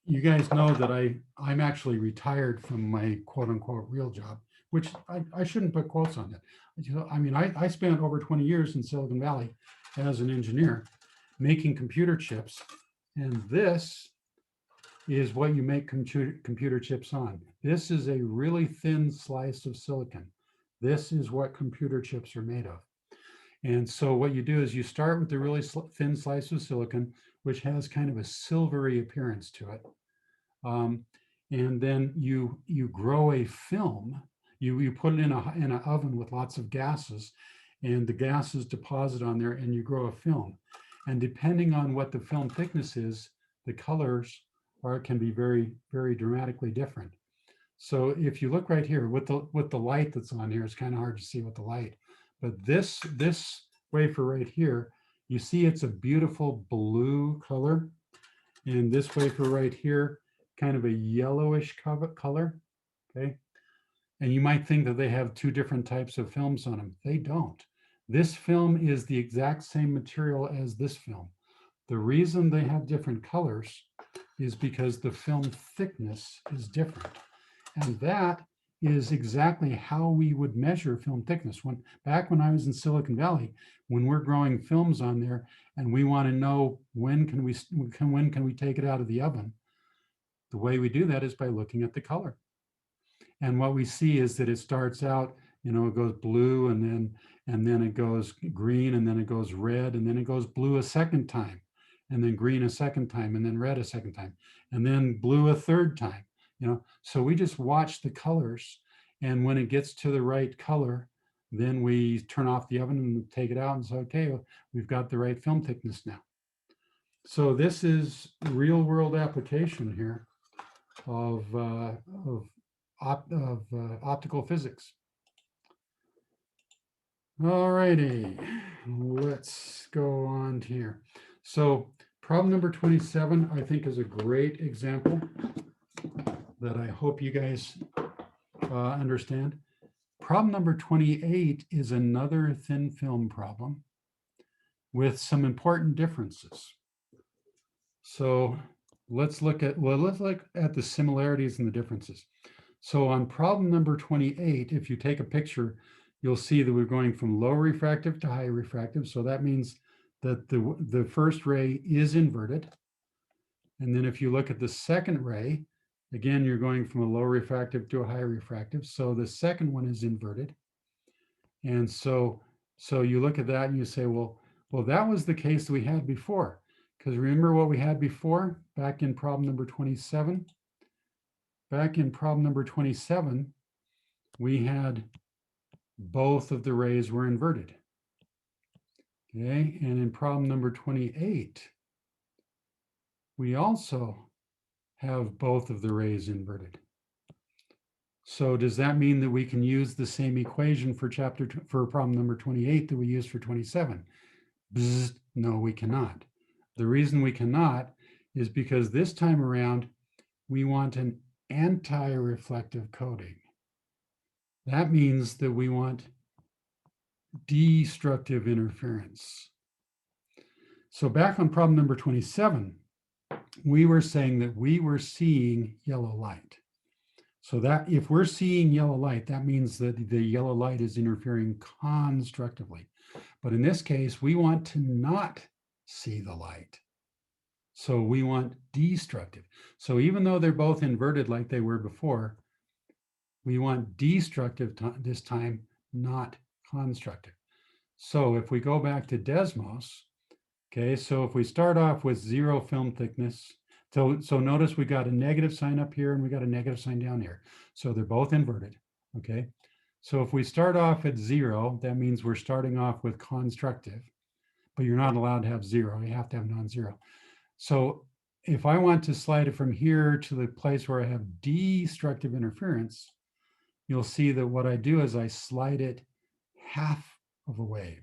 Speaker 1: You guys know that I'm actually retired from my quote unquote real job, which I shouldn't put quotes on that. I mean, I spent over 20 years in Silicon Valley as an engineer making computer chips. And this is what you make computer chips on. This is a really thin slice of silicon. This is what computer chips are made of. And so what you do is you start with the really thin slice of silicon, which has kind of a silvery appearance to it. And then you grow a film. You put it in an oven with lots of gases, and the gases deposit on there, and you grow a film. And depending on what the film thickness is, the colors can be very, very dramatically different. So if you look right here with the light that's on here, it's kind of hard to see with the light. But this wafer right here, you see it's a beautiful blue color. And this wafer right here, kind of a yellowish color, okay? And you might think that they have two different types of films on them. They don't. This film is the exact same material as this film. The reason they have different colors is because the film thickness is different. And that is exactly how we would measure film thickness. Back when I was in Silicon Valley, when we're growing films on there and we want to know when can we take it out of the oven, the way we do that is by looking at the color. And what we see is that it starts out, it goes blue, and then it goes green, and then it goes red, and then it goes blue a second time, and then green a second time, and then red a second time, and then blue a third time. So we just watch the colors, and when it gets to the right color, then we turn off the oven and take it out and say, okay, well, we've got the right film thickness now. So this is real world application here of optical physics. All righty, let's go on here. So problem number 27, I think, is a great example that I hope you guys understand. Problem number 28 is another thin film problem with some important differences. So let's look at the similarities and the differences. So on problem number 28, if you take a picture, you'll see that we're going from low refractive to high refractive. So that means that the first ray is inverted. And then if you look at the second ray, again, you're going from a low refractive to a high refractive. So the second one is inverted. And so you look at that and you say, well, that was the case that we had before. Because remember what we had before back in problem number 27? Back in problem number 27, we had both of the rays were inverted. Okay, and in problem number 28, we also have both of the rays inverted. So does that mean that we can use the same equation for problem number 28 that we used for 27? Bzz, no, we cannot. The reason we cannot is because this time around, we want an anti-reflective coating. That means that we want destructive interference. So back on problem number 27, we were saying that we were seeing yellow light. So that if we're seeing yellow light, that means that the yellow light is interfering constructively. But in this case, we want to not see the light. So we want destructive. So even though they're both inverted like they were before, we want destructive this time, not constructive. So if we go back to Desmos, okay, so if we start off with 0 film thickness, so notice we got a negative sign up here and we got a negative sign down here. So they're both inverted, okay? So if we start off at 0, that means we're starting off with constructive, but you're not allowed to have 0. You have to have non-zero. So if I want to slide it from here to the place where I have destructive interference, you'll see that what I do is I slide it half of a wave,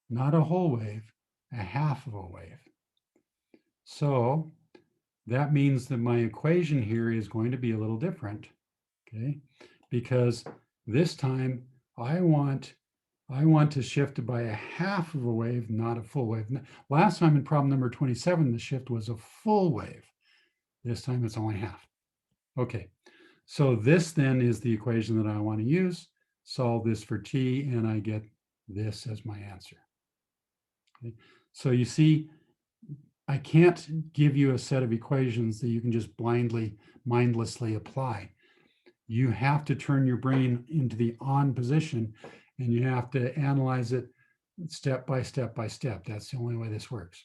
Speaker 1: not a whole wave, a half of a wave. So that means that my equation here is going to be a little different, okay? Because this time I want to shift it by a half of a wave, not a full wave. Last time in problem number 27, the shift was a full wave. This time it's only half. Okay, so this then is the equation that I want to use. Solve this for t, and I get this as my answer. Okay. So you see, I can't give you a set of equations that you can just blindly, mindlessly apply. You have to turn your brain into the on position, and you have to analyze it step by step by step. That's the only way this works.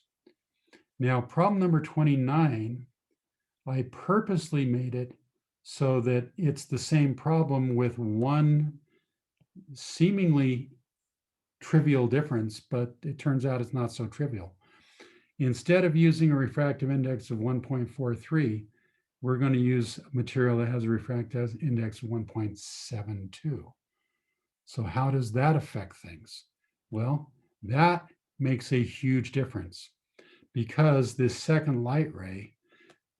Speaker 1: Now, problem number 29, I purposely made it so that it's the same problem with one seemingly trivial difference, but it turns out it's not so trivial. Instead of using a refractive index of 1.43, we're going to use material that has a refractive index of 1.72. So how does that affect things? Well, that makes a huge difference because this second light ray,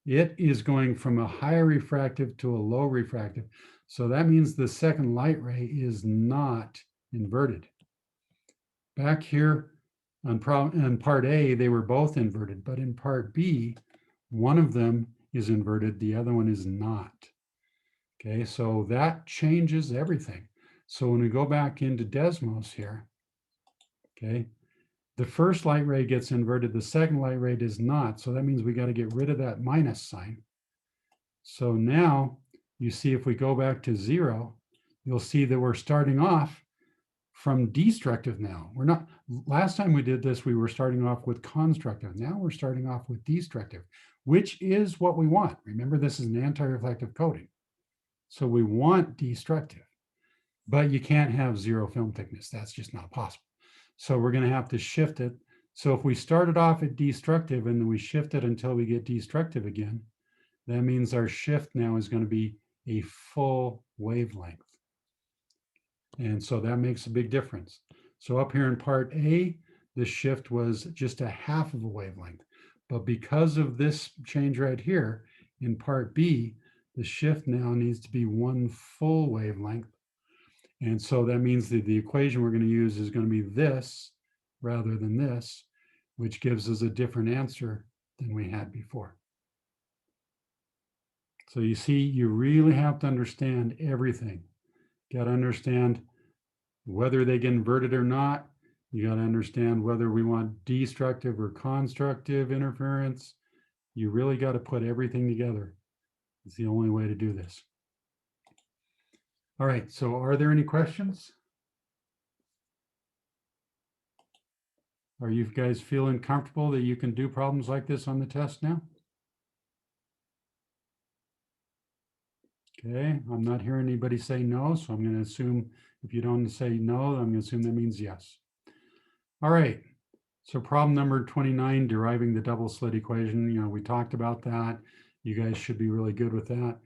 Speaker 1: it is going from a higher refractive to a low refractive. So that means the second light ray is not inverted. Back here on part A, they were both inverted, but in part B, one of them is inverted, the other one is not. Okay, so that changes everything. So when we go back into Desmos here, okay, the first light ray gets inverted, the second light ray does not. So that means we got to get rid of that minus sign. So now you see if we go back to 0, you'll see that we're starting off from destructive now. We're not, last time we did this, we were starting off with constructive. Now we're starting off with destructive, which is what we want. Remember, this is an anti-reflective coating. So we want destructive, but you can't have 0 film thickness. That's just not possible. So we're going to have to shift it. So if we started off at destructive and then we shift it until we get destructive again, that means our shift now is going to be a full wavelength. And so that makes a big difference. So up here in part A, the shift was just a half of a wavelength. But because of this change right here, in part B, the shift now needs to be 1 full wavelength. And so that means that the equation we're going to use is going to be this rather than this, which gives us a different answer than we had before. So you see, you really have to understand everything. You got to understand whether they get inverted or not. You got to understand whether we want destructive or constructive interference. You really got to put everything together. It's the only way to do this. All right, so are there any questions? Are you guys feeling comfortable that you can do problems like this on the test now? Okay, I'm not hearing anybody say no, so I'm going to assume if you don't say no, I'm going to assume that means yes. All right, so problem number 29, deriving the double slit equation. You know, we talked about that. You guys should be really good with that.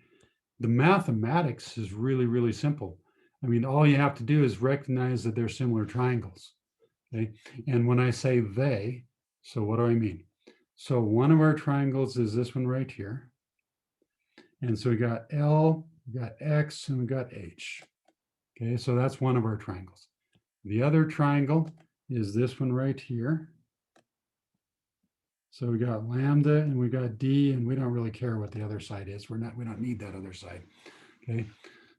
Speaker 1: The mathematics is really, really simple. I mean, all you have to do is recognize that they're similar triangles. Okay, and when I say they, so what do I mean? So one of our triangles is this one right here. And so we got L, we got X, and we got H. Okay, so that's one of our triangles. The other triangle is this one right here. So we got lambda and we got D, and we don't really care what the other side is. We don't need that other side. Okay,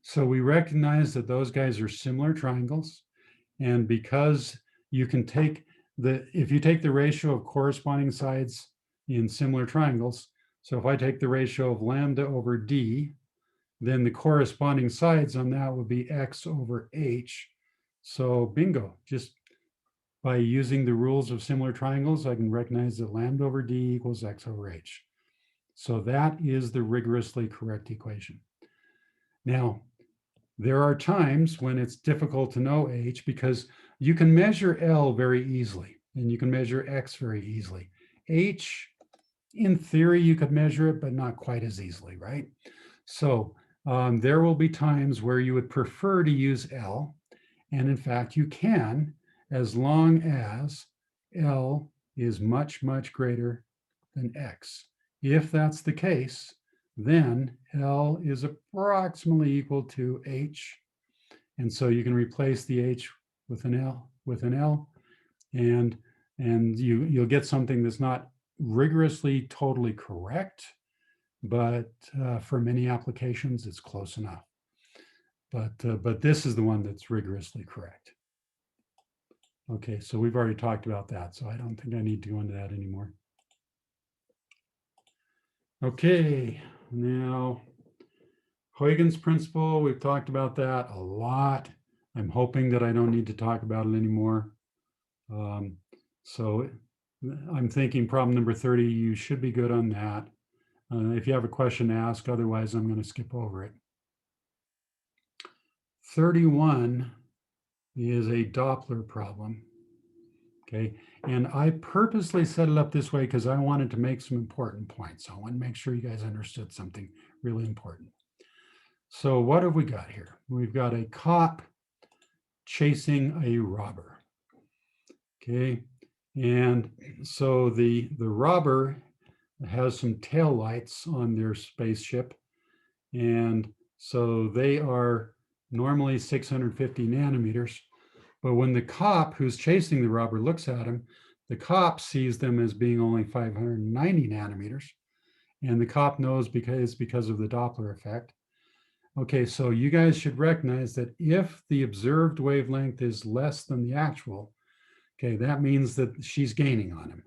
Speaker 1: so we recognize that those guys are similar triangles. And because you can take if you take the ratio of corresponding sides in similar triangles, so if I take the ratio of lambda over D, then the corresponding sides on that would be X over H. So bingo, just by using the rules of similar triangles, I can recognize that lambda over D equals X over H. So that is the rigorously correct equation. Now, there are times when it's difficult to know H because you can measure L very easily and you can measure X very easily. H, in theory, you could measure it, but not quite as easily, right? So there will be times where you would prefer to use L. And in fact, you can, as long as L is much, much greater than X. If that's the case, then L is approximately equal to H. And so you can replace the H with an L, and you'll get something that's not rigorously totally correct, but for many applications, it's close enough. But this is the one that's rigorously correct. Okay, so we've already talked about that, so I don't think I need to go into that anymore. Okay, now Huygens principle, we've talked about that a lot. I'm hoping that I don't need to talk about it anymore. So I'm thinking problem number 30, you should be good on that. If you have a question, ask. Otherwise, I'm going to skip over it. 31 is a Doppler problem. Okay, and I purposely set it up this way because I wanted to make some important points. I want to make sure you guys understood something really important. So what have we got here? We've got a cop chasing a robber. Okay, and so the robber has some tail lights on their spaceship, and so they are normally 650 nanometers. But when the cop who's chasing the robber looks at him, the cop sees them as being only 590 nanometers. And the cop knows because of the Doppler effect. Okay, so you guys should recognize that if the observed wavelength is less than the actual, okay, that means that she's gaining on him.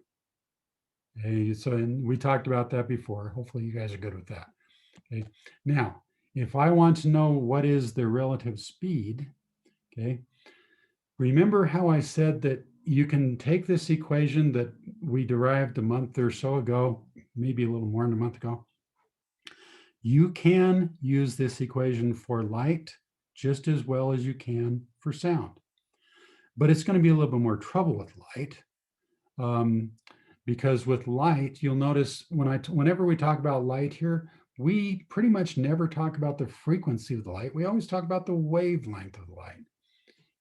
Speaker 1: Okay, so and we talked about that before. Hopefully you guys are good with that. Okay, now, if I want to know what is the relative speed, okay, remember how I said that you can take this equation that we derived a month or so ago, maybe a little more than a month ago. You can use this equation for light just as well as you can for sound. But it's going to be a little bit more trouble with light. Because with light, you'll notice whenever we talk about light here, we pretty much never talk about the frequency of the light. We always talk about the wavelength of the light.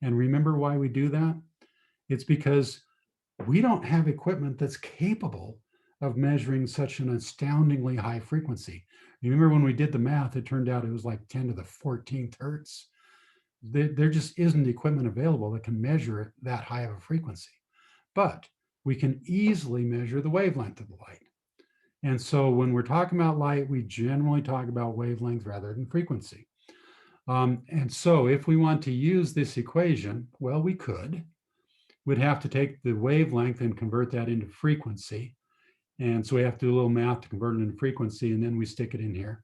Speaker 1: And remember why we do that? It's because we don't have equipment that's capable of measuring such an astoundingly high frequency. Remember when we did the math, it turned out it was like 10 to the 14th hertz. There just isn't equipment available that can measure that high of a frequency. But we can easily measure the wavelength of the light. And so when we're talking about light, we generally talk about wavelength rather than frequency. And so if we want to use this equation, well, we could. We'd have to take the wavelength and convert that into frequency. And so we have to do a little math to convert it into frequency, and then we stick it in here.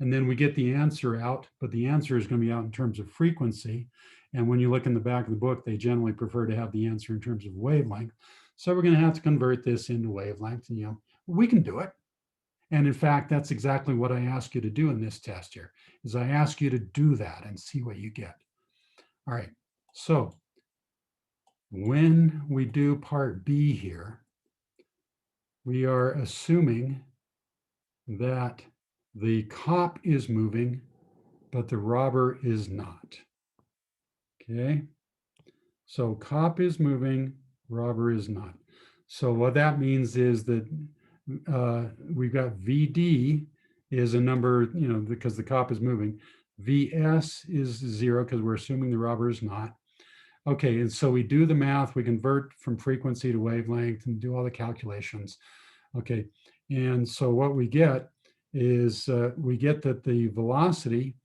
Speaker 1: And then we get the answer out, but the answer is going to be out in terms of frequency. And when you look in the back of the book, they generally prefer to have the answer in terms of wavelength. So we're going to have to convert this into wavelength, and we can do it. And in fact, that's exactly what I ask you to do in this test here, is I ask you to do that and see what you get. All right, so when we do part B here, we are assuming that the cop is moving, but the robber is not. Okay, so cop is moving, robber is not. So what that means is that we've got VD is a number, because the cop is moving. VS is 0 because we're assuming the robber is not. Okay, and so we do the math, we convert from frequency to wavelength and do all the calculations. Okay, and so what we get is we get that the velocity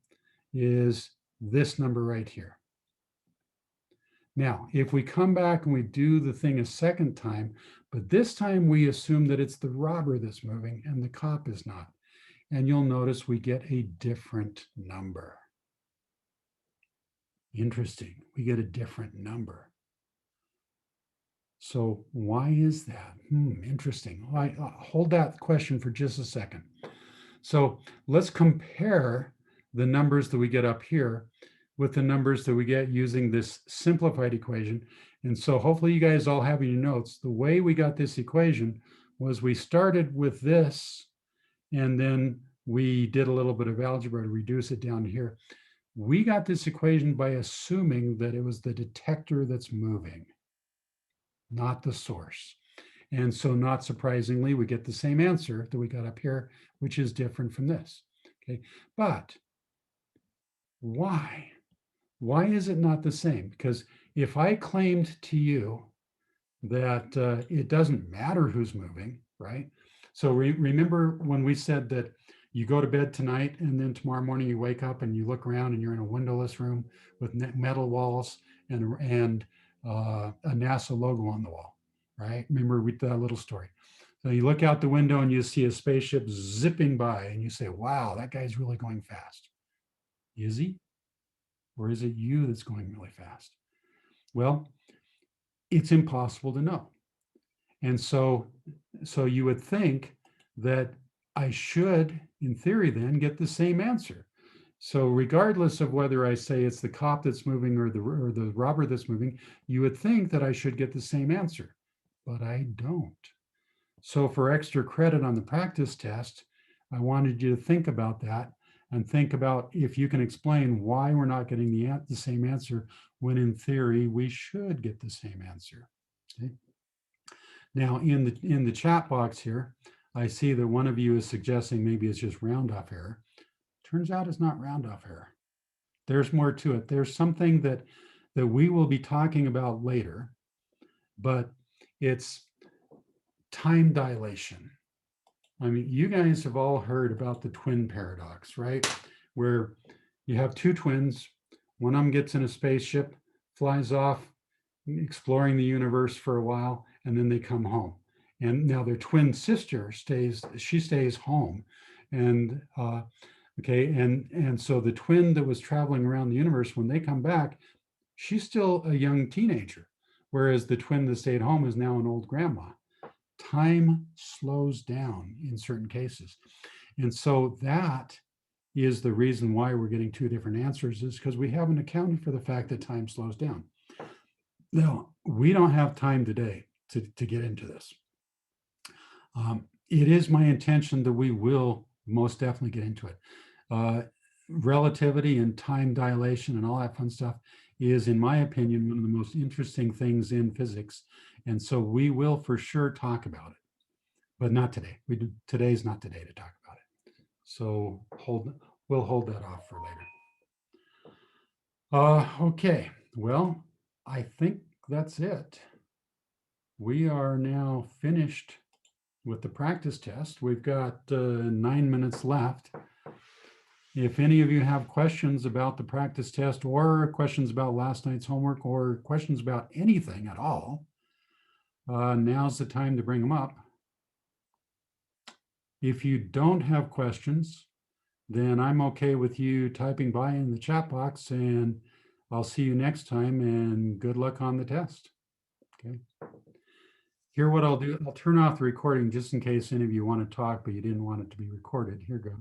Speaker 1: is this number right here. Now, if we come back and we do the thing a second time, but this time we assume that it's the robber that's moving and the cop is not. And you'll notice we get a different number. Interesting, we get a different number. So why is that? Interesting. Hold that question for just a second. So let's compare the numbers that we get up here with the numbers that we get using this simplified equation. And so hopefully you guys all have in your notes, the way we got this equation was we started with this, and then we did a little bit of algebra to reduce it down to here. We got this equation by assuming that it was the detector that's moving, not the source. And so not surprisingly, we get the same answer that we got up here, which is different from this. Okay, but why? Why is it not the same? Because if I claimed to you that it doesn't matter who's moving, right? So remember when we said that you go to bed tonight and then tomorrow morning you wake up and you look around and you're in a windowless room with metal walls and a NASA logo on the wall, right? Remember that little story. So you look out the window and you see a spaceship zipping by and you say, wow, that guy's really going fast. Is he? Or is it you that's going really fast? Well, it's impossible to know. And so you would think that I should, in theory, then get the same answer. So regardless of whether I say it's the cop that's moving or the robber that's moving, you would think that I should get the same answer, but I don't. So for extra credit on the practice test, I wanted you to think about that and think about if you can explain why we're not getting the same answer when in theory we should get the same answer. Okay. Now in the chat box here, I see that one of you is suggesting maybe it's just round off error. Turns out it's not round off error. There's more to it. There's something that we will be talking about later, but it's time dilation. I mean, you guys have all heard about the twin paradox, right? Where you have two twins, one of them gets in a spaceship, flies off, exploring the universe for a while, and then they come home. And now their twin sister stays home. And okay, and so the twin that was traveling around the universe, when they come back, she's still a young teenager, whereas the twin that stayed home is now an old grandma. Time slows down in certain cases. And so that is the reason why we're getting two different answers, is because we haven't accounted for the fact that time slows down. Now, we don't have time today to get into this. It is my intention that we will most definitely get into it. Relativity and time dilation and all that fun stuff is, in my opinion, one of the most interesting things in physics. And so we will for sure talk about it, but not today. Today's not the day to talk about it. So we'll hold that off for later. Okay, well, I think that's it. We are now finished with the practice test. We've got 9 minutes left. If any of you have questions about the practice test, or questions about last night's homework, or questions about anything at all, now's the time to bring them up. If you don't have questions, then I'm okay with you typing by in the chat box, and I'll see you next time, and good luck on the test. Okay. Here, what I'll do, I'll turn off the recording just in case any of you want to talk, but you didn't want it to be recorded. Here goes.